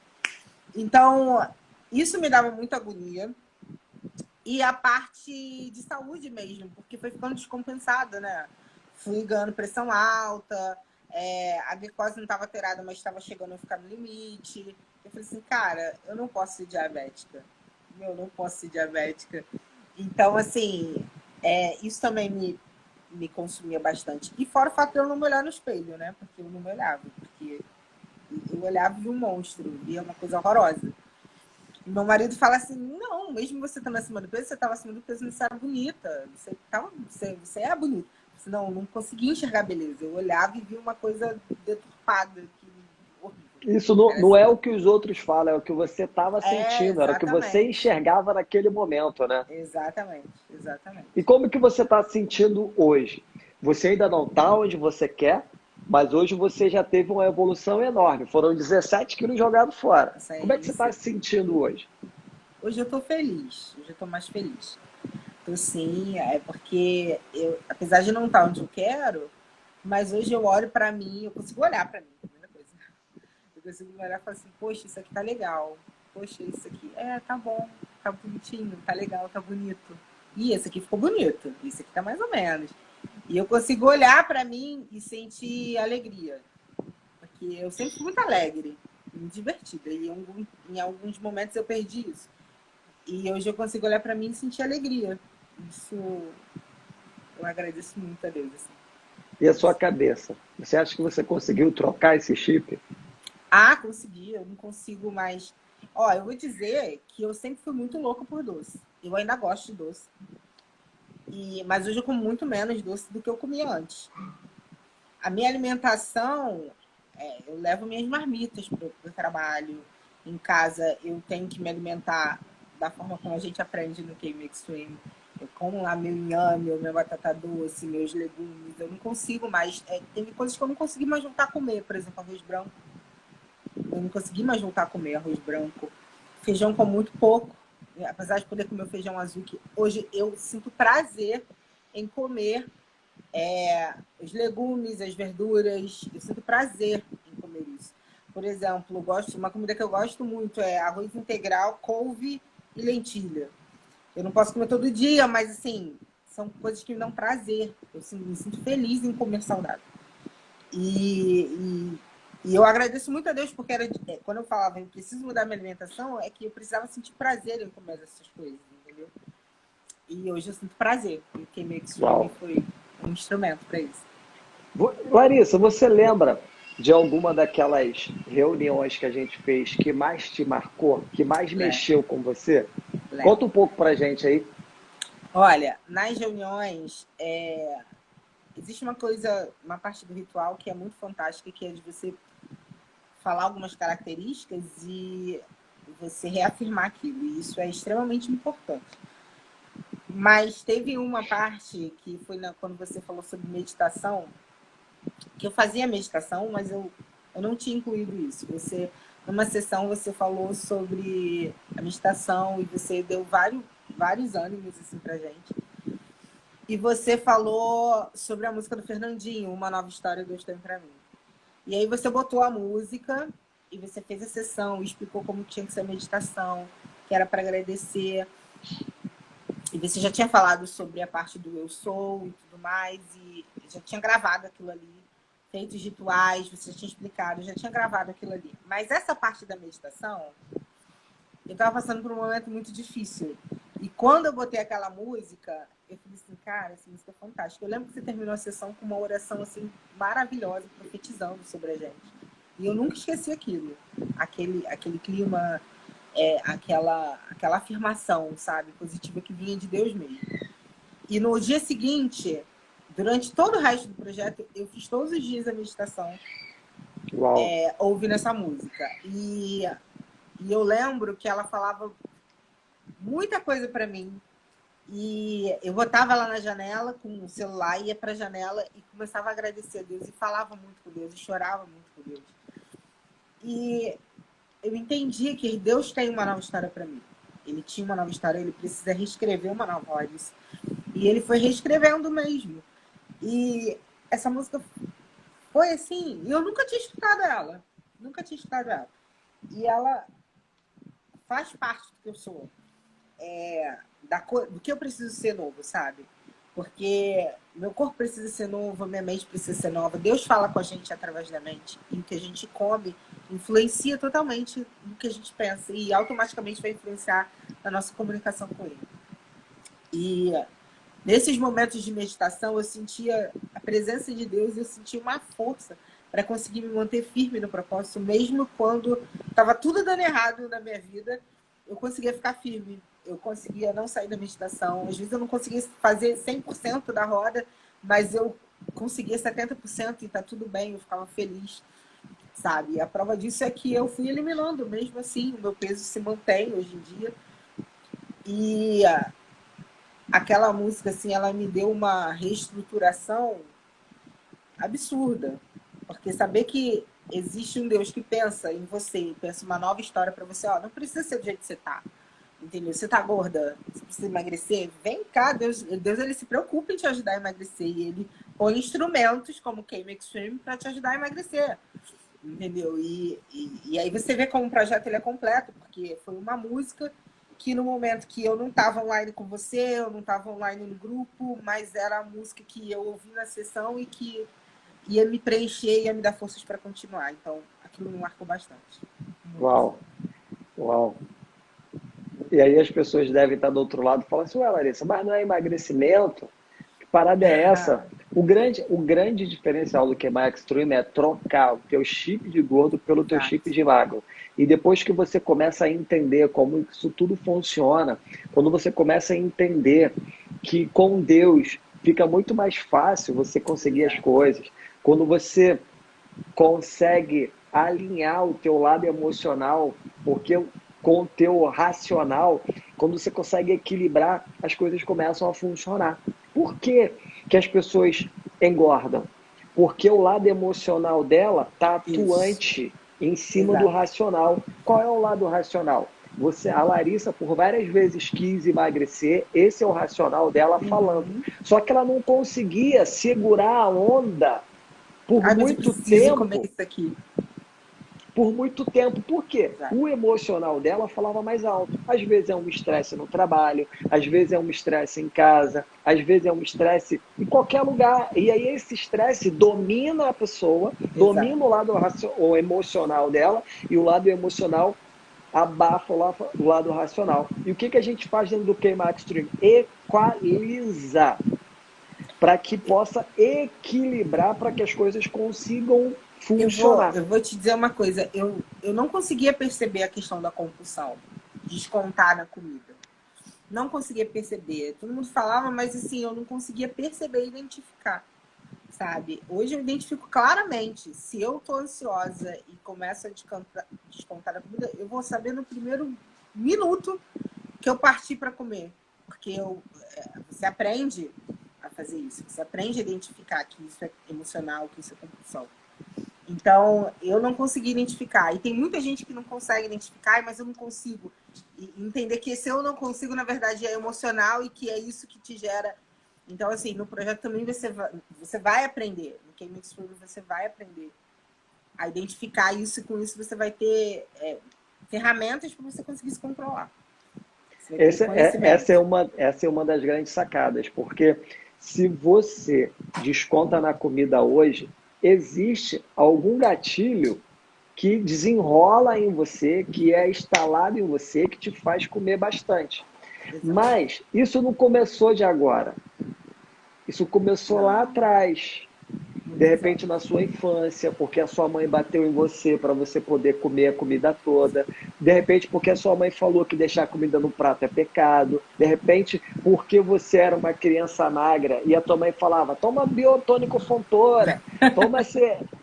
Então, isso me dava muita agonia. E a parte de saúde mesmo, porque foi ficando descompensada, né? Fui ganhando pressão alta, a glicose não estava alterada, mas estava chegando a ficar no limite. Eu falei assim, cara, eu não posso ser diabética. Eu não posso ser diabética. Então, assim, isso também me consumia bastante. E fora o fato de eu não me olhar no espelho, né? Porque eu não me olhava. Porque eu olhava e via um monstro, via uma coisa horrorosa. Meu marido fala assim, não, mesmo você estando acima do peso, você estava acima do peso, você era bonita. Você é bonita. Não conseguia enxergar beleza. Eu olhava e via uma coisa deturpada. Horrível. Isso não Assim. é o que os outros falam, é o que você estava sentindo, era o que você Exatamente. enxergava naquele momento, né? Exatamente, exatamente. E como que você está se sentindo hoje? Você ainda não está onde você quer, mas hoje você já teve uma evolução enorme. Foram 17 quilos jogados fora. Isso é Como é que você está isso. se sentindo hoje? Hoje eu tô feliz. Hoje eu tô mais feliz. Tô sim, porque apesar de não estar onde eu quero, mas hoje eu olho pra mim, eu consigo olhar pra mim, primeira coisa. Eu consigo olhar e falar assim, poxa, isso aqui tá legal. Poxa, isso aqui, tá bom, tá bonitinho, tá legal, tá bonito. E esse aqui ficou bonito, esse aqui tá mais ou menos. E eu consigo olhar pra mim e sentir alegria. Porque eu sempre fui muito alegre, muito divertida. E em alguns momentos eu perdi isso. E hoje eu consigo olhar pra mim e sentir alegria. Isso eu agradeço muito a Deus. Assim. E a sua cabeça? Você acha que você conseguiu trocar esse chip? Consegui, eu não consigo mais. Ó, eu vou dizer que eu sempre fui muito louca por doce. Eu ainda gosto de doce. Mas hoje eu como muito menos doce do que eu comia antes. A minha alimentação, eu levo minhas marmitas para o trabalho. Em casa, eu tenho que me alimentar da forma como a gente aprende no Came Extreme. Eu como lá meu inhame, minha batata doce, meus legumes. Eu não consigo mais. Tem coisas que eu não consegui mais voltar a comer. Por exemplo, arroz branco. Eu não consegui mais voltar a comer arroz branco. Feijão com muito pouco. Apesar de poder comer o feijão azul, que hoje eu sinto prazer em comer os legumes, as verduras. Eu sinto prazer em comer isso. Por exemplo, uma comida que eu gosto muito é arroz integral, couve e lentilha. Eu não posso comer todo dia, mas assim, são coisas que me dão prazer. Eu me sinto feliz em comer saudável. E eu agradeço muito a Deus, porque quando eu falava eu preciso mudar minha alimentação, é que eu precisava sentir prazer em comer essas coisas, entendeu? E hoje eu sinto prazer. E o K-Mix Uau. foi um instrumento para isso. Larissa, você lembra de alguma daquelas reuniões que a gente fez que mais te marcou, que mais mexeu com você? Conta um pouco pra gente aí. Olha, nas reuniões, existe uma coisa, uma parte do ritual que é muito fantástica, que é de você falar algumas características e você reafirmar aquilo. E isso é extremamente importante. Mas teve uma parte que foi quando você falou sobre meditação, que eu fazia meditação, mas eu não tinha incluído isso. Você, numa sessão, você falou sobre a meditação e você deu vários ânimos assim, pra gente. E você falou sobre a música do Fernandinho, Uma Nova História Deus Tem Pra Mim. E aí você botou a música e você fez a sessão, explicou como tinha que ser a meditação, que era para agradecer. E você já tinha falado sobre a parte do eu sou e tudo mais, e já tinha gravado aquilo ali, feito os rituais, você já tinha explicado, já tinha gravado aquilo ali. Mas essa parte da meditação, eu estava passando por um momento muito difícil. E quando eu botei aquela música, eu falei assim, cara, essa música é fantástica. Eu lembro que você terminou a sessão com uma oração assim maravilhosa, profetizando sobre a gente. E eu nunca esqueci aquilo. Aquele clima, aquela afirmação, sabe, positiva que vinha de Deus mesmo. E no dia seguinte, durante todo o resto do projeto, eu fiz todos os dias a meditação, ouvindo essa música. E eu lembro que ela falava muita coisa para mim. E eu botava lá na janela com o celular, ia para a janela e começava a agradecer a Deus. E falava muito com Deus, e chorava muito com Deus. E eu entendi que Deus tem uma nova história para mim. Ele tinha uma nova história, ele precisa reescrever uma nova Larissa. E ele foi reescrevendo mesmo. E essa música foi assim, eu nunca tinha escutado ela. Nunca tinha escutado ela. E ela faz parte do que eu sou. Do que eu preciso ser novo, sabe? Porque meu corpo precisa ser novo, minha mente precisa ser nova. Deus fala com a gente através da mente. E o que a gente come influencia totalmente no que a gente pensa. E automaticamente vai influenciar na nossa comunicação com Ele. E nesses momentos de meditação, eu sentia a presença de Deus e eu sentia uma força para conseguir me manter firme no propósito, mesmo quando estava tudo dando errado na minha vida, eu conseguia ficar firme. Eu conseguia não sair da meditação. Às vezes eu não conseguia fazer 100% da roda, mas eu conseguia 70% e tá tudo bem, eu ficava feliz, sabe? E a prova disso é que eu fui eliminando, mesmo assim, o meu peso se mantém hoje em dia. E aquela música, assim, ela me deu uma reestruturação absurda. Porque saber que existe um Deus que pensa em você, pensa uma nova história para você, ó, não precisa ser do jeito que você tá. Entendeu? Você tá gorda, você precisa emagrecer, vem cá, Deus ele se preocupa em te ajudar a emagrecer e ele põe instrumentos como o K-Mix Extreme para te ajudar a emagrecer, entendeu? E aí você vê como o projeto ele é completo, porque foi uma música que no momento que eu não estava online com você, eu não estava online no grupo, mas era a música que eu ouvi na sessão e que ia me preencher, ia me dar forças para continuar. Então, aquilo me marcou bastante. Uau, uau. E aí as pessoas devem estar do outro lado e falar assim, ué, Larissa, mas não é emagrecimento? Que parada é essa? O grande diferencial do QMA Extreme é trocar o teu chip de gordo pelo teu chip de magro. E depois que você começa a entender como isso tudo funciona, quando você começa a entender que com Deus fica muito mais fácil você conseguir as coisas, quando você consegue alinhar o teu lado emocional, porque com o teu racional, quando você consegue equilibrar, as coisas começam a funcionar. Por que que as pessoas engordam? Porque o lado emocional dela está atuante em cima do racional. Qual é o lado racional? A Larissa, por várias vezes, quis emagrecer, esse é o racional dela falando. Só que ela não conseguia segurar a onda por muito tempo. Comer isso aqui. Por muito tempo. Por quê? O emocional dela falava mais alto. Às vezes é um estresse no trabalho, às vezes é um estresse em casa, às vezes é um estresse em qualquer lugar. E aí esse estresse domina a pessoa, domina o lado emocional dela, e o lado emocional abafa o lado racional. E o que a gente faz dentro do Queima Extreme? Equaliza, para que possa equilibrar, para que as coisas consigam funcionar. Eu vou te dizer uma coisa, eu não conseguia perceber a questão da compulsão, descontar na comida. Não conseguia perceber. Todo mundo falava, mas assim, eu não conseguia perceber e identificar, sabe? Hoje eu identifico claramente. Se eu tô ansiosa e começo a descontar na comida, eu vou saber no primeiro minuto que eu parti para comer. Porque você aprende a fazer isso. Você aprende a identificar que isso é emocional, que isso é compulsão. Então, eu não consegui identificar. E tem muita gente que não consegue identificar, mas eu não consigo. E entender que se eu não consigo, na verdade, é emocional e que é isso que te gera. Então, assim, no projeto também você vai aprender. No Queima Extreme você vai aprender a identificar isso, e com isso você vai ter ferramentas para você conseguir se controlar. Essa é uma das grandes sacadas, porque se você desconta na comida hoje, existe algum gatilho que desenrola em você, que é instalado em você, que te faz comer bastante. Mas isso não começou de agora. Isso começou lá atrás. De repente na sua infância, porque a sua mãe bateu em você para você poder comer a comida toda. De repente porque a sua mãe falou que deixar a comida no prato é pecado. De repente porque você era uma criança magra e a tua mãe falava: toma biotônico Fontoura, toma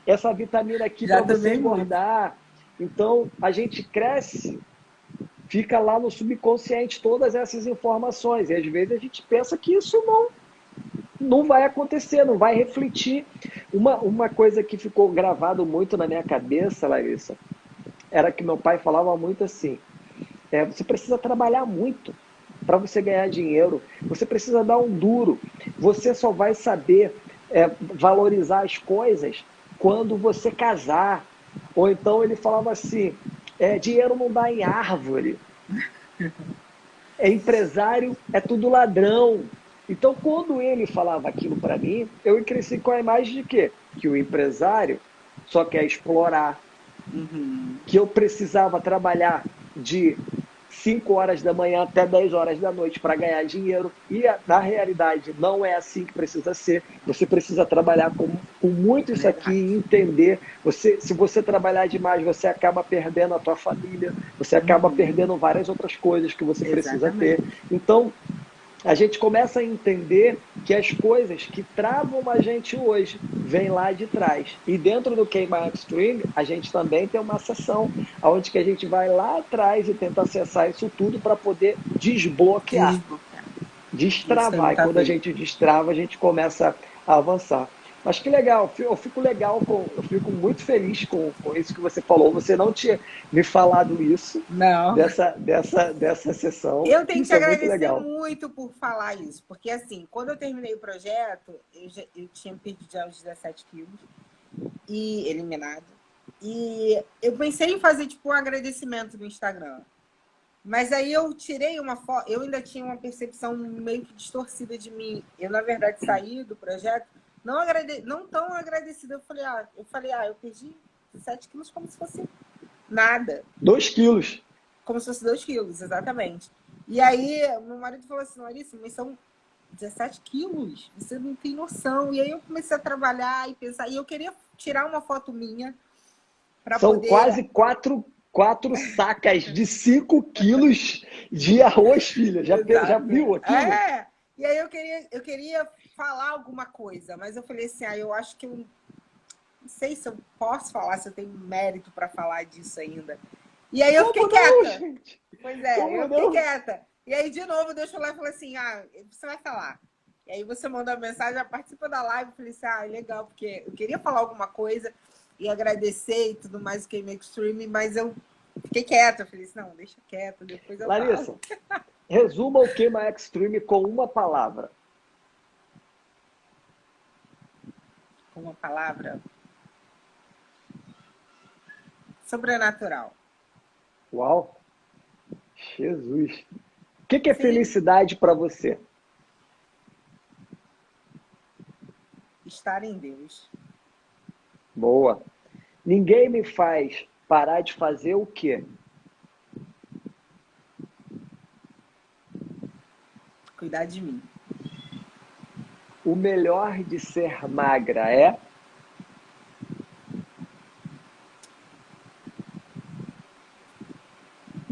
essa vitamina aqui para você engordar. Então a gente cresce, fica lá no subconsciente todas essas informações. E às vezes a gente pensa que isso não vai acontecer, não vai refletir. Uma coisa que ficou gravado muito na minha cabeça, Larissa, era que meu pai falava muito assim: você precisa trabalhar muito para você ganhar dinheiro, você precisa dar um duro, você só vai saber valorizar as coisas quando você casar. Ou então ele falava assim: dinheiro não dá em árvore, empresário é tudo ladrão. Então, quando ele falava aquilo para mim, eu cresci com a imagem de quê? Que o empresário só quer explorar, que eu precisava trabalhar de 5 horas da manhã até 10 horas da noite para ganhar dinheiro. E na realidade não é assim que precisa ser. Você precisa trabalhar com muito isso aqui e entender. Se você trabalhar demais, você acaba perdendo a tua família, você acaba perdendo várias outras coisas que você precisa ter. Então, a gente começa a entender que as coisas que travam a gente hoje vêm lá de trás. E dentro do Queima Extreme, a gente também tem uma sessão onde que a gente vai lá atrás e tenta acessar isso tudo para poder desbloquear, destravar. E quando a gente destrava, a gente começa a avançar. Mas que legal, eu fico muito feliz com isso que você falou. Você não tinha me falado isso dessa sessão. Eu tenho que te muito agradecer legal. muito por falar isso, porque assim, quando eu terminei o projeto, eu tinha perdido já os 17 quilos e eliminado. E eu pensei em fazer tipo um agradecimento no Instagram. Mas aí eu tirei uma foto, eu ainda tinha uma percepção meio que distorcida de mim. Eu, na verdade, saí do projeto não tão agradecida. Eu falei, eu perdi 7 quilos como se fosse nada. 2 quilos. Como se fosse 2 quilos, exatamente. E aí, meu marido falou assim: Larissa, mas são 17 quilos, você não tem noção. E aí eu comecei a trabalhar e pensar, e eu queria tirar uma foto minha para poder... São quase 4 sacas de 5 quilos de arroz, filha. Já viu aquilo? E aí eu queria falar alguma coisa, mas eu falei assim, eu acho que eu não sei se eu posso falar, se eu tenho mérito para falar disso ainda. E aí eu fiquei quieta. Gente? Pois é, eu fiquei quieta. E aí, de novo, Deus falou e falou assim, você vai falar. E aí você mandou a mensagem, participa da live. Eu falei assim, legal, porque eu queria falar alguma coisa e agradecer e tudo mais, o Queima Extreme, mas eu fiquei quieta. Eu falei assim, não, deixa quieto, depois eu Larissa, falo. resuma o Queima Extreme com uma palavra. Com uma palavra? Sobrenatural. Uau! Jesus! O que é felicidade para você? Estar em Deus. Boa! Ninguém me faz parar de fazer o quê? cuidar de mim. O melhor de ser magra é?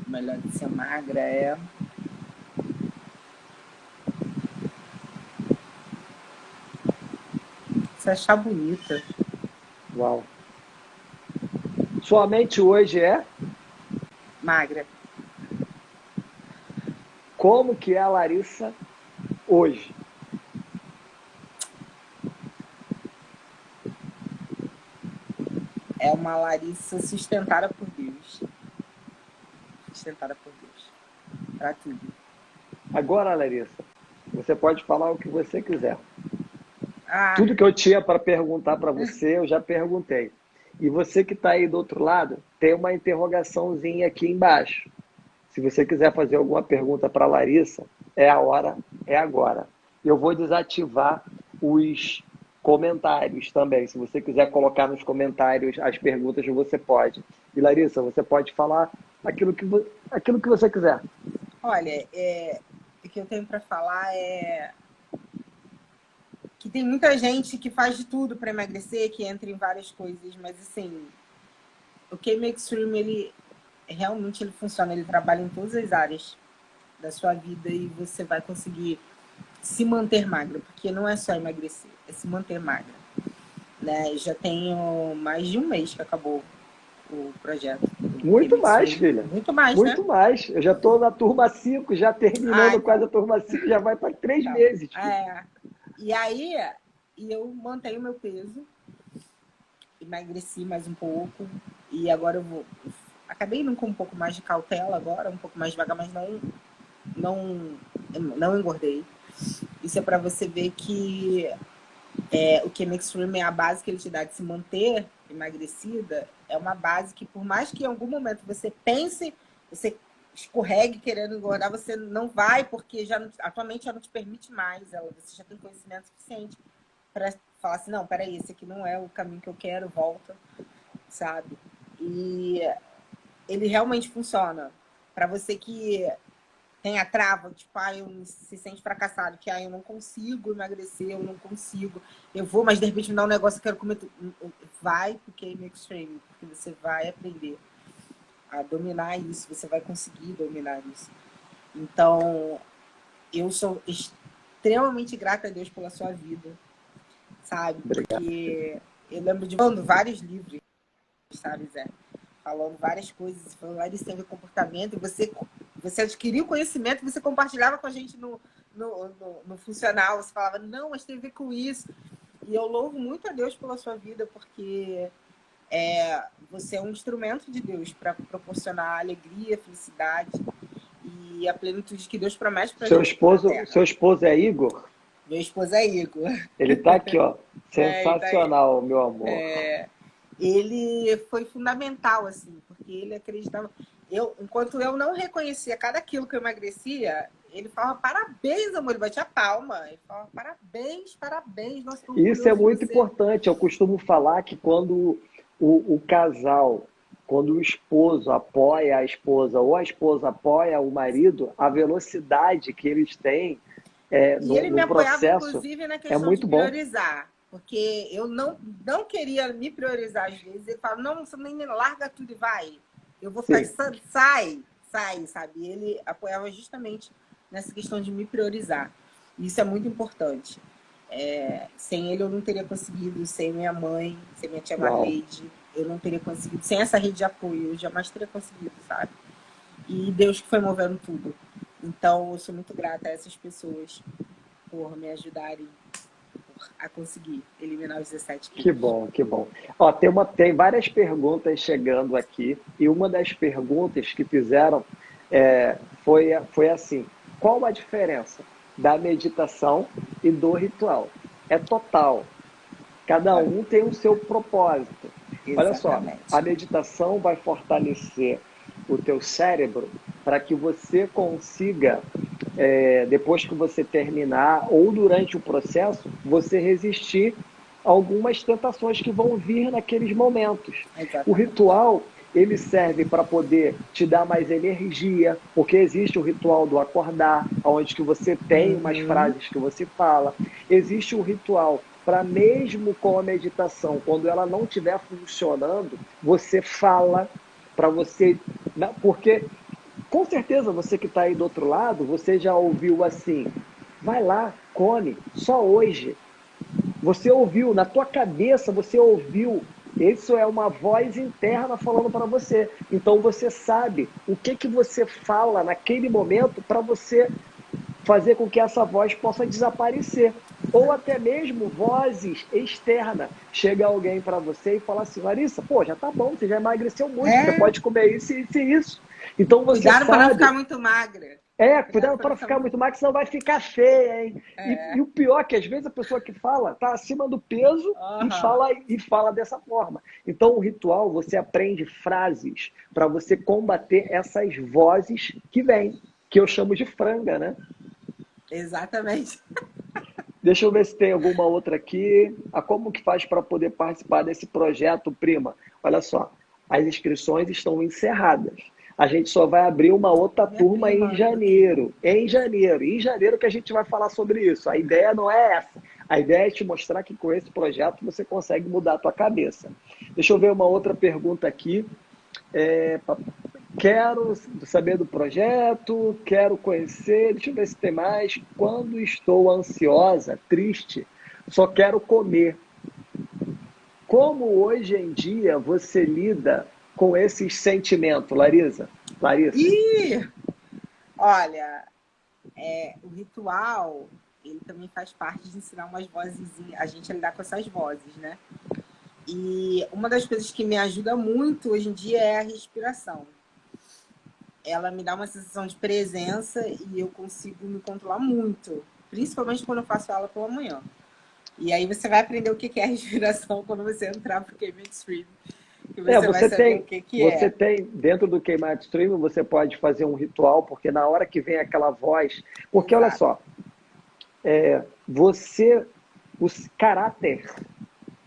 O melhor de ser magra é... se achar bonita. Uau. Sua mente hoje é? Magra. Como que é a Larissa hoje? É uma Larissa sustentada por Deus. Sustentada por Deus. Para tudo. Agora, Larissa, você pode falar o que você quiser. Ah, Tudo que eu tinha para perguntar para você, eu já perguntei. E você que está aí do outro lado, tem uma interrogaçãozinha aqui embaixo. Se você quiser fazer alguma pergunta para a Larissa, é a hora, é agora. Eu vou desativar os comentários também. Se você quiser colocar nos comentários as perguntas, você pode. E Larissa, você pode falar aquilo que você quiser. olha, o que eu tenho para falar é que tem muita gente que faz de tudo para emagrecer, que entra em várias coisas, mas assim, o Came Extreme, ele realmente ele funciona, ele trabalha em todas as áreas da sua vida e você vai conseguir se manter magra, porque não é só emagrecer, é se manter magra. Né? Já tenho mais de um mês que acabou o projeto do Muito Came mais, Extreme. filha. Muito mais, né? Muito mais. Eu já estou na turma 5, já terminando quase Então. a turma 5, já vai para 3 meses. E aí, eu mantenho meu peso, emagreci mais um pouco, e agora eu vou... Acabei indo com um pouco mais de cautela agora, um pouco mais devagar, mas não engordei. Isso é para você ver que o Came Extreme é a base que ele te dá de se manter emagrecida, é uma base que, por mais que em algum momento você pense, você escorregue querendo engordar, você não vai, porque atualmente já não te permite mais, você já tem conhecimento suficiente para falar assim, não, peraí, esse aqui não é o caminho que eu quero, volta, sabe? E ele realmente funciona. Para você que tem a trava, tipo, se sente fracassado, que eu não consigo emagrecer, eu não consigo, eu vou, mas de repente me dá um negócio, eu quero comer tudo. Vai pro Came Extreme, porque você vai aprender a dominar isso, você vai conseguir dominar isso. Então, eu sou extremamente grata a Deus pela sua vida, sabe? Obrigado. Porque eu lembro de lendo vários livros, sabe, Zé? Falando várias coisas, falando vários sobre comportamento, e você adquiriu conhecimento, você compartilhava com a gente no funcional, você falava, não, mas tem a ver com isso. E eu louvo muito a Deus pela sua vida, porque você é um instrumento de Deus para proporcionar alegria, felicidade e a plenitude que Deus promete para a gente na Terra. Seu esposo é Igor? Meu esposo é Igor. Ele está aqui, ó. Sensacional, meu amor. Ele foi fundamental, assim, porque ele acreditava... Enquanto eu não reconhecia cada quilo que eu emagrecia, ele falava, parabéns, amor, ele batia a palma. Ele falava, parabéns, parabéns. Nossa, isso é muito importante. Eu costumo falar que quando o casal, quando o esposo apoia a esposa ou a esposa apoia o marido, a velocidade que eles têm e ele me apoiava, processo inclusive, na é questão muito de priorizar. Porque eu não queria me priorizar às vezes. Ele falava, não, você nem larga tudo e vai. Eu vou ficar, sai, sabe? Ele apoiava justamente nessa questão de me priorizar. Isso é muito importante. Sem ele eu não teria conseguido, sem minha mãe, sem minha tia Marleide, eu não teria conseguido. Sem essa rede de apoio, eu jamais teria conseguido, sabe? E Deus que foi movendo tudo. Então, eu sou muito grata a essas pessoas por me ajudarem a conseguir eliminar os 17 quilos. Que bom, que bom. Ó, tem várias perguntas chegando aqui, e uma das perguntas que fizeram foi assim: qual a diferença da meditação e do ritual? É total. Cada um tem o seu propósito. Olha só, a meditação vai fortalecer o teu cérebro para que você consiga, depois que você terminar ou durante o processo, você resistir a algumas tentações que vão vir naqueles momentos. Exatamente. O ritual, ele serve para poder te dar mais energia, porque existe o ritual do acordar, onde que você tem umas frases que você fala. Existe um ritual para mesmo com a meditação, quando ela não estiver funcionando, você fala para você... Porque, com certeza, você que está aí do outro lado, você já ouviu assim, vai lá, come, só hoje. Você ouviu, na tua cabeça você ouviu. Isso é uma voz interna falando para você. Então você sabe o que você fala naquele momento para você fazer com que essa voz possa desaparecer. Ou até mesmo vozes externas. Chega alguém para você e fala assim, Larissa, pô, já tá bom, você já emagreceu muito, você pode comer isso, isso e isso. Então você Cuidado sabe... para não ficar muito magra. Cuidado para não ficar muito magra, senão vai ficar feia, hein? E o pior é que às vezes a pessoa que fala está acima do peso e fala dessa forma. Então o ritual, você aprende frases para você combater essas vozes que vêm, que eu chamo de franga, né? Exatamente. Deixa eu ver se tem alguma outra aqui. Como que faz para poder participar desse projeto, prima? Olha só, as inscrições estão encerradas. A gente só vai abrir uma outra turma em janeiro. Em janeiro que a gente vai falar sobre isso. A ideia não é essa. A ideia é te mostrar que com esse projeto você consegue mudar a tua cabeça. Deixa eu ver uma outra pergunta aqui. Quero saber do projeto, quero conhecer, deixa eu ver se tem mais. Quando estou ansiosa, triste, só quero comer. Como hoje em dia você lida com esses sentimentos, Larissa? Olha, o ritual, ele também faz parte de ensinar umas vozes, a gente a lidar com essas vozes, né? E uma das coisas que me ajuda muito hoje em dia é a respiração. Ela me dá uma sensação de presença e eu consigo me controlar muito, principalmente quando eu faço aula pela manhã. E aí você vai aprender o que é respiração quando você entrar pro Game Extreme. Você tem, dentro do Game Extreme, você pode fazer um ritual, porque na hora que vem aquela voz... Porque, olha só, o caráter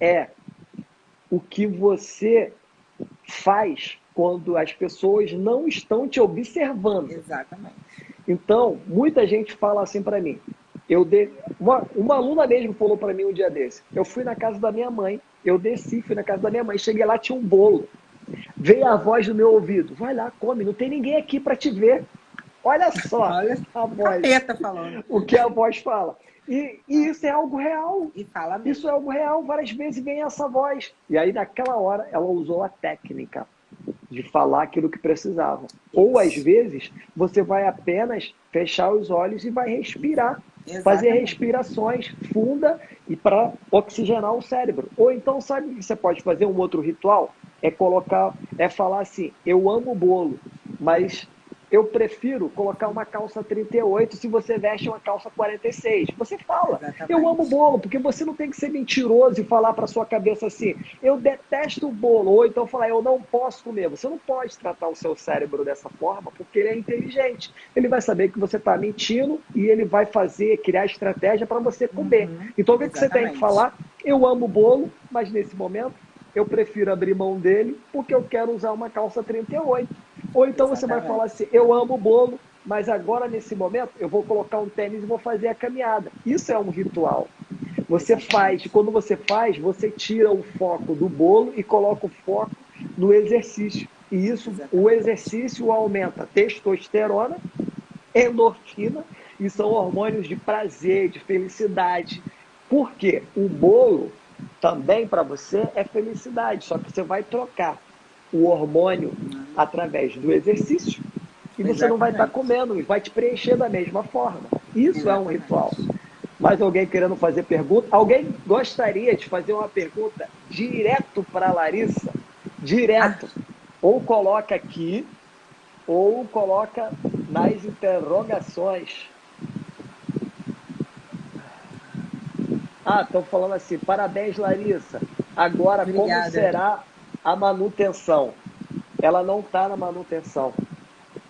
é o que você faz quando as pessoas não estão te observando. Exatamente. Então, muita gente fala assim para mim. Uma aluna mesmo falou para mim um dia desse. Eu fui na casa da minha mãe, fui na casa da minha mãe, cheguei lá, tinha um bolo. Veio a voz no meu ouvido. Vai lá, come, não tem ninguém aqui para te ver. Olha só a voz. Capeta falando. O que a voz fala. E isso é algo real. E fala mesmo. Isso é algo real. Várias vezes vem essa voz. E aí, naquela hora, ela usou a técnica de falar aquilo que precisava. Isso. Ou, às vezes, você vai apenas fechar os olhos e vai respirar. Exatamente. Fazer respirações fundas e para oxigenar o cérebro. Ou então, sabe o que você pode fazer? Um outro ritual? É falar assim, eu amo bolo, mas... eu prefiro colocar uma calça 38 se você veste uma calça 46. Você fala, exatamente. Eu amo bolo, porque você não tem que ser mentiroso e falar para sua cabeça assim, eu detesto o bolo, ou então falar, eu não posso comer. Você não pode tratar o seu cérebro dessa forma, porque ele é inteligente. Ele vai saber que você está mentindo e ele vai criar estratégia para você comer. Então o que você tem que falar? Eu amo bolo, mas nesse momento eu prefiro abrir mão dele porque eu quero usar uma calça 38. Ou então você vai falar assim, eu amo bolo, mas agora nesse momento eu vou colocar um tênis e vou fazer a caminhada. Isso é um ritual. Você faz, quando você faz, você tira o foco do bolo e coloca o foco no exercício. E isso, o exercício aumenta testosterona, endorfina, e são hormônios de prazer, de felicidade. Por quê? O bolo também para você é felicidade, só que você vai trocar o hormônio através do exercício e você não vai estar comendo e vai te preencher da mesma forma. Isso é um ritual. Mais alguém querendo fazer pergunta? Alguém gostaria de fazer uma pergunta direto para a Larissa? Direto. Ou coloca aqui, ou coloca nas interrogações. Estão falando assim, parabéns, Larissa. Agora, obrigada. Como será a manutenção? Ela não está na manutenção.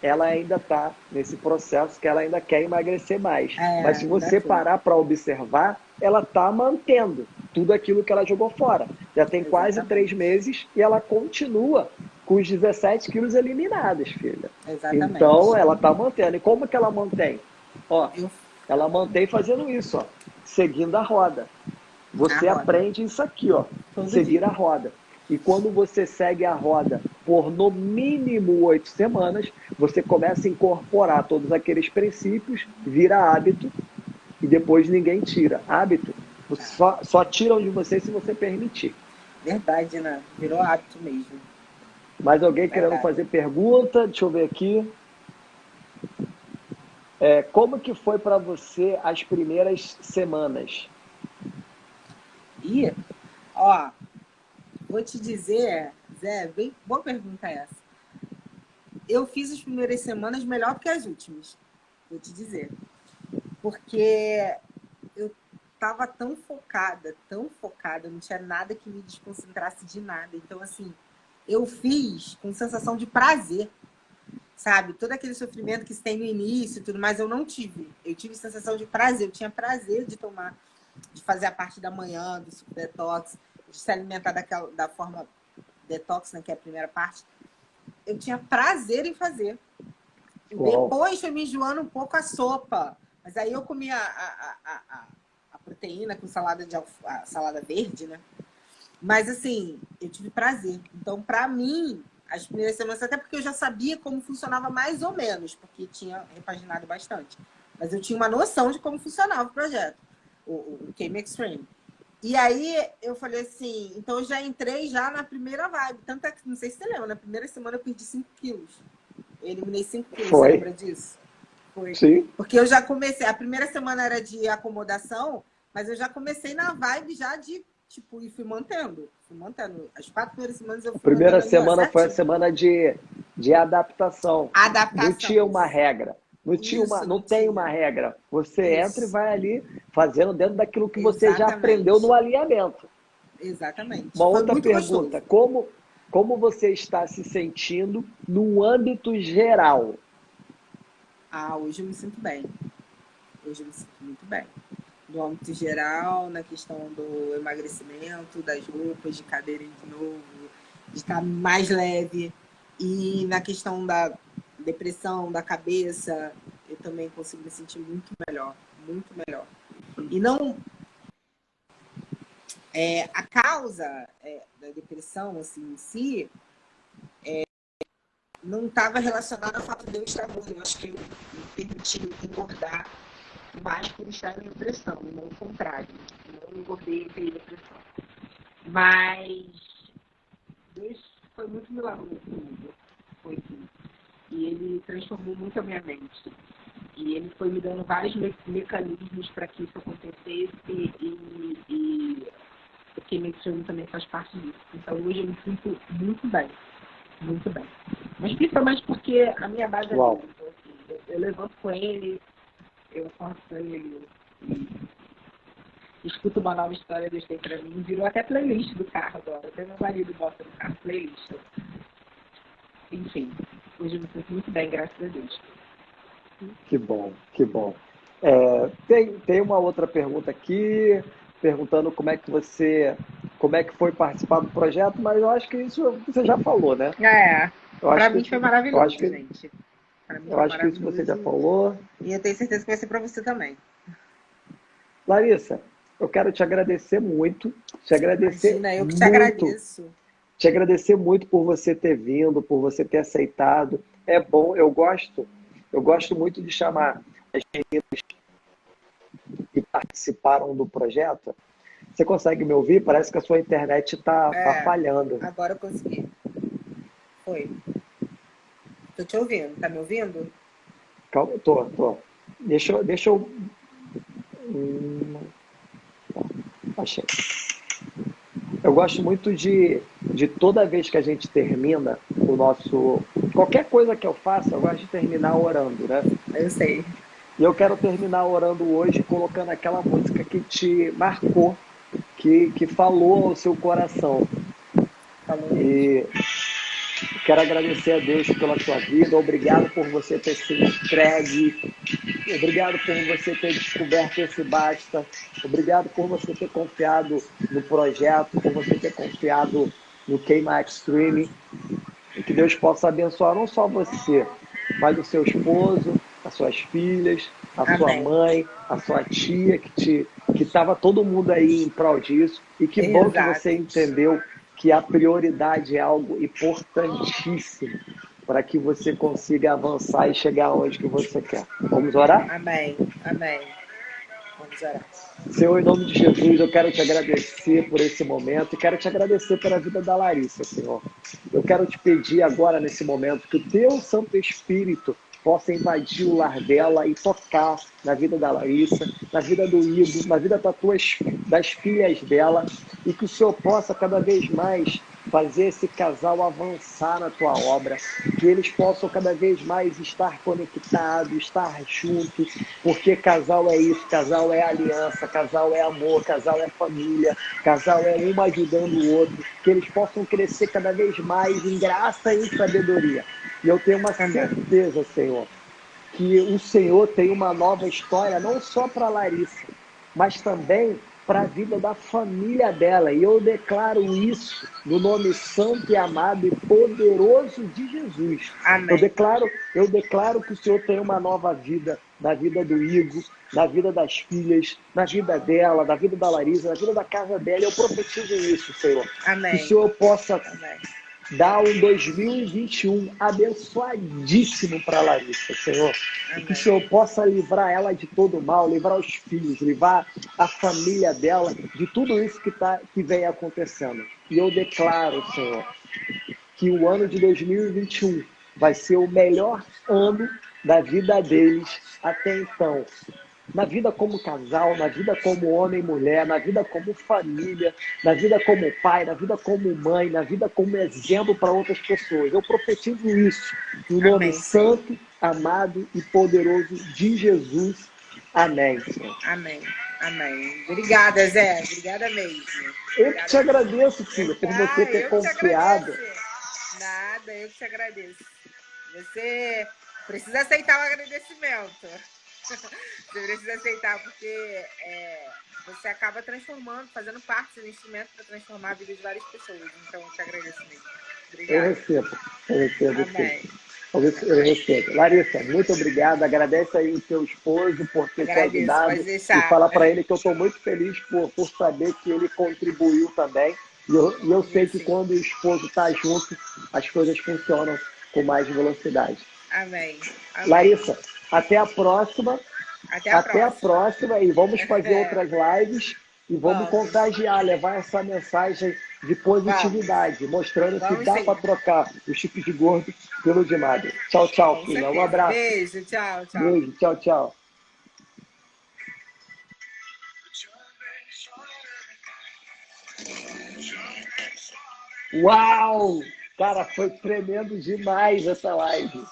Ela ainda está nesse processo que ela ainda quer emagrecer mais. Mas se você parar para observar, ela está mantendo tudo aquilo que ela jogou fora. Já tem quase 3 meses e ela continua com os 17 quilos eliminados, filha. Exatamente. Então, ela tá mantendo. E como que ela mantém? Ó, Eu, ela mantém fazendo isso, ó, seguindo a roda. Você a roda. aprende isso aqui, ó, Todo seguir dia. a roda. E quando você segue a roda por no mínimo 8 semanas, você começa a incorporar todos aqueles princípios, vira hábito e depois ninguém tira. Hábito, só tiram de você se você permitir. Verdade, né? Virou hábito mesmo. Mais alguém querendo Verdade. fazer pergunta? Deixa eu ver aqui. Como que foi para você as primeiras semanas? E, ó, vou te dizer, Zé, bem boa pergunta essa. Eu fiz as primeiras semanas melhor do que as últimas, vou te dizer. Porque eu tava tão focada, não tinha nada que me desconcentrasse de nada. Então, assim, eu fiz com sensação de prazer, sabe? Todo aquele sofrimento que se tem no início e tudo mais, eu não tive. Eu tive sensação de prazer, eu tinha prazer de tomar, de fazer a parte da manhã, do suco detox, de se alimentar da forma detox, né, que é a primeira parte. Eu tinha prazer em fazer. Uau. Depois foi me enjoando um pouco a sopa. Mas aí eu comia a proteína com salada salada verde, né? Mas assim, eu tive prazer. Então, para mim, as primeiras semanas, até porque eu já sabia como funcionava mais ou menos, porque tinha repaginado bastante. Mas eu tinha uma noção de como funcionava o projeto, o Came Extreme. E aí eu falei assim, então eu já entrei já na primeira vibe. Tanto é que, não sei se você lembra, na primeira semana eu perdi 5 quilos. Eu eliminei 5 quilos, Foi. você lembra disso? Foi. Sim. Porque eu já comecei, a primeira semana era de acomodação, mas eu já comecei na vibe já de, tipo, e fui mantendo. As 4 primeiras semanas eu fui A primeira mantendo ali, ó, semana foi a certinho. semana de adaptação. Adaptação. Não tinha uma regra. Isso, Não tem uma regra. Você Isso. entra e vai ali fazendo dentro daquilo que você já Exatamente. aprendeu no alinhamento. Exatamente. Uma Foi outra muito pergunta. gostoso. Como você está se sentindo no âmbito geral? Hoje eu me sinto bem. Hoje eu me sinto muito bem. No âmbito geral, na questão do emagrecimento, das roupas, de cadeira de novo, de estar mais leve. E na questão da depressão, da cabeça, eu também consigo me sentir muito melhor. Muito melhor. E não... a causa da depressão, assim, em si, não estava relacionada ao fato de eu estar gorda. Eu acho que eu me permiti engordar mais por estar em depressão, e não o contrário. Eu não engordei e entrei em depressão. Mas Deus foi muito milagroso comigo. Foi tudo. E ele transformou muito a minha mente. E ele foi me dando vários mecanismos para que isso acontecesse e o Came Extreme também faz parte disso. Então hoje eu me sinto muito bem. Muito bem. Mas principalmente porque a minha base é dele. Então, assim, eu levanto com ele, eu acordo com ele, escuto uma nova história Deus tem pra mim. Virou até playlist do carro agora. Até meu marido bota no carro playlist. Enfim, hoje eu me sinto muito bem, graças a Deus. Que bom, que bom. Tem uma outra pergunta aqui, perguntando como é que foi participar do projeto, mas eu acho que isso você já falou, né? Pra mim foi maravilhoso, gente. Eu acho que isso você já falou. E eu tenho certeza que vai ser pra você também. Larissa, eu quero te agradecer muito. Imagina, eu que te agradeço. Te agradecer muito por você ter vindo, por você ter aceitado. É bom, eu gosto muito de chamar as meninas que participaram do projeto. Você consegue me ouvir? Parece que a sua internet tá falhando. Agora eu consegui. Foi. Tô te ouvindo. Tá me ouvindo? Calma, tô. Deixa eu... Achei. Eu gosto muito de toda vez que a gente termina o nosso... Qualquer coisa que eu faça, eu gosto de terminar orando, né? Eu sei. E eu quero terminar orando hoje colocando aquela música que te marcou, que falou ao seu coração. E quero agradecer a Deus pela sua vida. Obrigado por você ter se entregue. Obrigado por você ter descoberto esse basta. Obrigado por você ter confiado no projeto, por você ter confiado no Came Extreme. E que Deus possa abençoar não só você, mas o seu esposo, as suas filhas, a sua Amém. mãe, a sua tia, que estava todo mundo aí em prol disso. E que bom que Exato. você entendeu que a prioridade é algo importantíssimo para que você consiga avançar e chegar onde que você quer. Vamos orar? Amém. Amém. Vamos orar. Senhor, em nome de Jesus, eu quero te agradecer por esse momento e quero te agradecer pela vida da Larissa, Senhor. Eu quero te pedir agora, nesse momento, que o teu Santo Espírito possa invadir o lar dela e tocar na vida da Larissa, na vida do Ido, na vida das filhas dela, e que o Senhor possa cada vez mais fazer esse casal avançar na tua obra, que eles possam cada vez mais estar conectados, estar juntos, porque casal é isso, casal é aliança, casal é amor, casal é família, casal é um ajudando o outro, que eles possam crescer cada vez mais em graça e em sabedoria. E eu tenho uma certeza, Senhor, que o Senhor tem uma nova história, não só para Larissa, mas também para a vida da família dela. E eu declaro isso no nome santo e amado e poderoso de Jesus. Amém. Eu declaro que o Senhor tem uma nova vida na vida do Igor, na vida das filhas, na vida dela, na vida da Larissa, na vida da casa dela. Eu profetizo isso, Senhor. Amém. Que o Senhor possa Amém. dar um 2021 abençoadíssimo para a Larissa, Senhor. E que o Senhor possa livrar ela de todo mal, livrar os filhos, livrar a família dela de tudo isso que vem acontecendo. E eu declaro, Senhor, que o ano de 2021 vai ser o melhor ano da vida deles até então. Na vida como casal, na vida como homem e mulher, na vida como família, na vida como pai, na vida como mãe, na vida como exemplo para outras pessoas. Eu profetizo isso no nome santo, amado e poderoso de Jesus. Amém, Senhor. Amém. Amém. Obrigada, Zé. Obrigada mesmo. Eu que te agradeço, filha, por você ter confiado. Nada, eu que te agradeço. Você precisa aceitar o agradecimento. Você precisa aceitar, porque você acaba transformando, fazendo parte do instrumento para transformar a vida de várias pessoas. Então, eu te agradeço mesmo. Obrigada. Eu recebo. Amém. Eu recebo. Larissa, muito obrigado. Agradece aí o seu esposo por ter te ajudado. E fala para ele que eu estou muito feliz por saber que ele contribuiu também. E eu sei que quando o esposo está junto, as coisas funcionam com mais velocidade. Amém. Amém. Larissa, até a próxima. Até a próxima. E vamos fazer outras lives e vamos contagiar, levar essa mensagem de positividade, mostrando que dá para trocar o chip de gordo pelo de magro. Tchau, tchau, filha. Um abraço. Beijo, tchau, tchau. Beijo, tchau, tchau. Uau! Cara, foi tremendo demais essa live.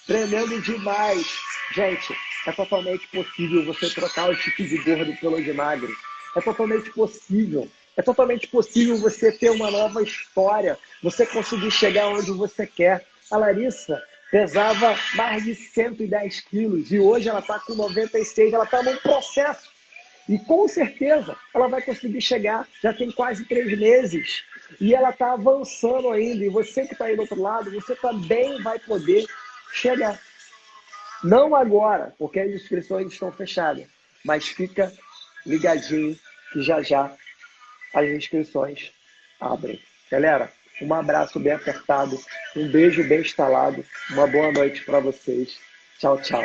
Tremendo demais. Gente, é totalmente possível você trocar o tipo de gordo pelo de magro. É totalmente possível. É totalmente possível você ter uma nova história. Você conseguir chegar onde você quer. A Larissa pesava mais de 110 quilos e hoje ela está com 96. Ela está num processo. E com certeza ela vai conseguir chegar. Já tem quase 3 meses. E ela está avançando ainda. E você que está aí do outro lado, você também vai poder chegar. Não agora, porque as inscrições estão fechadas. Mas fica ligadinho que já já as inscrições abrem. Galera, um abraço bem apertado, um beijo bem instalado, uma boa noite para vocês. Tchau, tchau.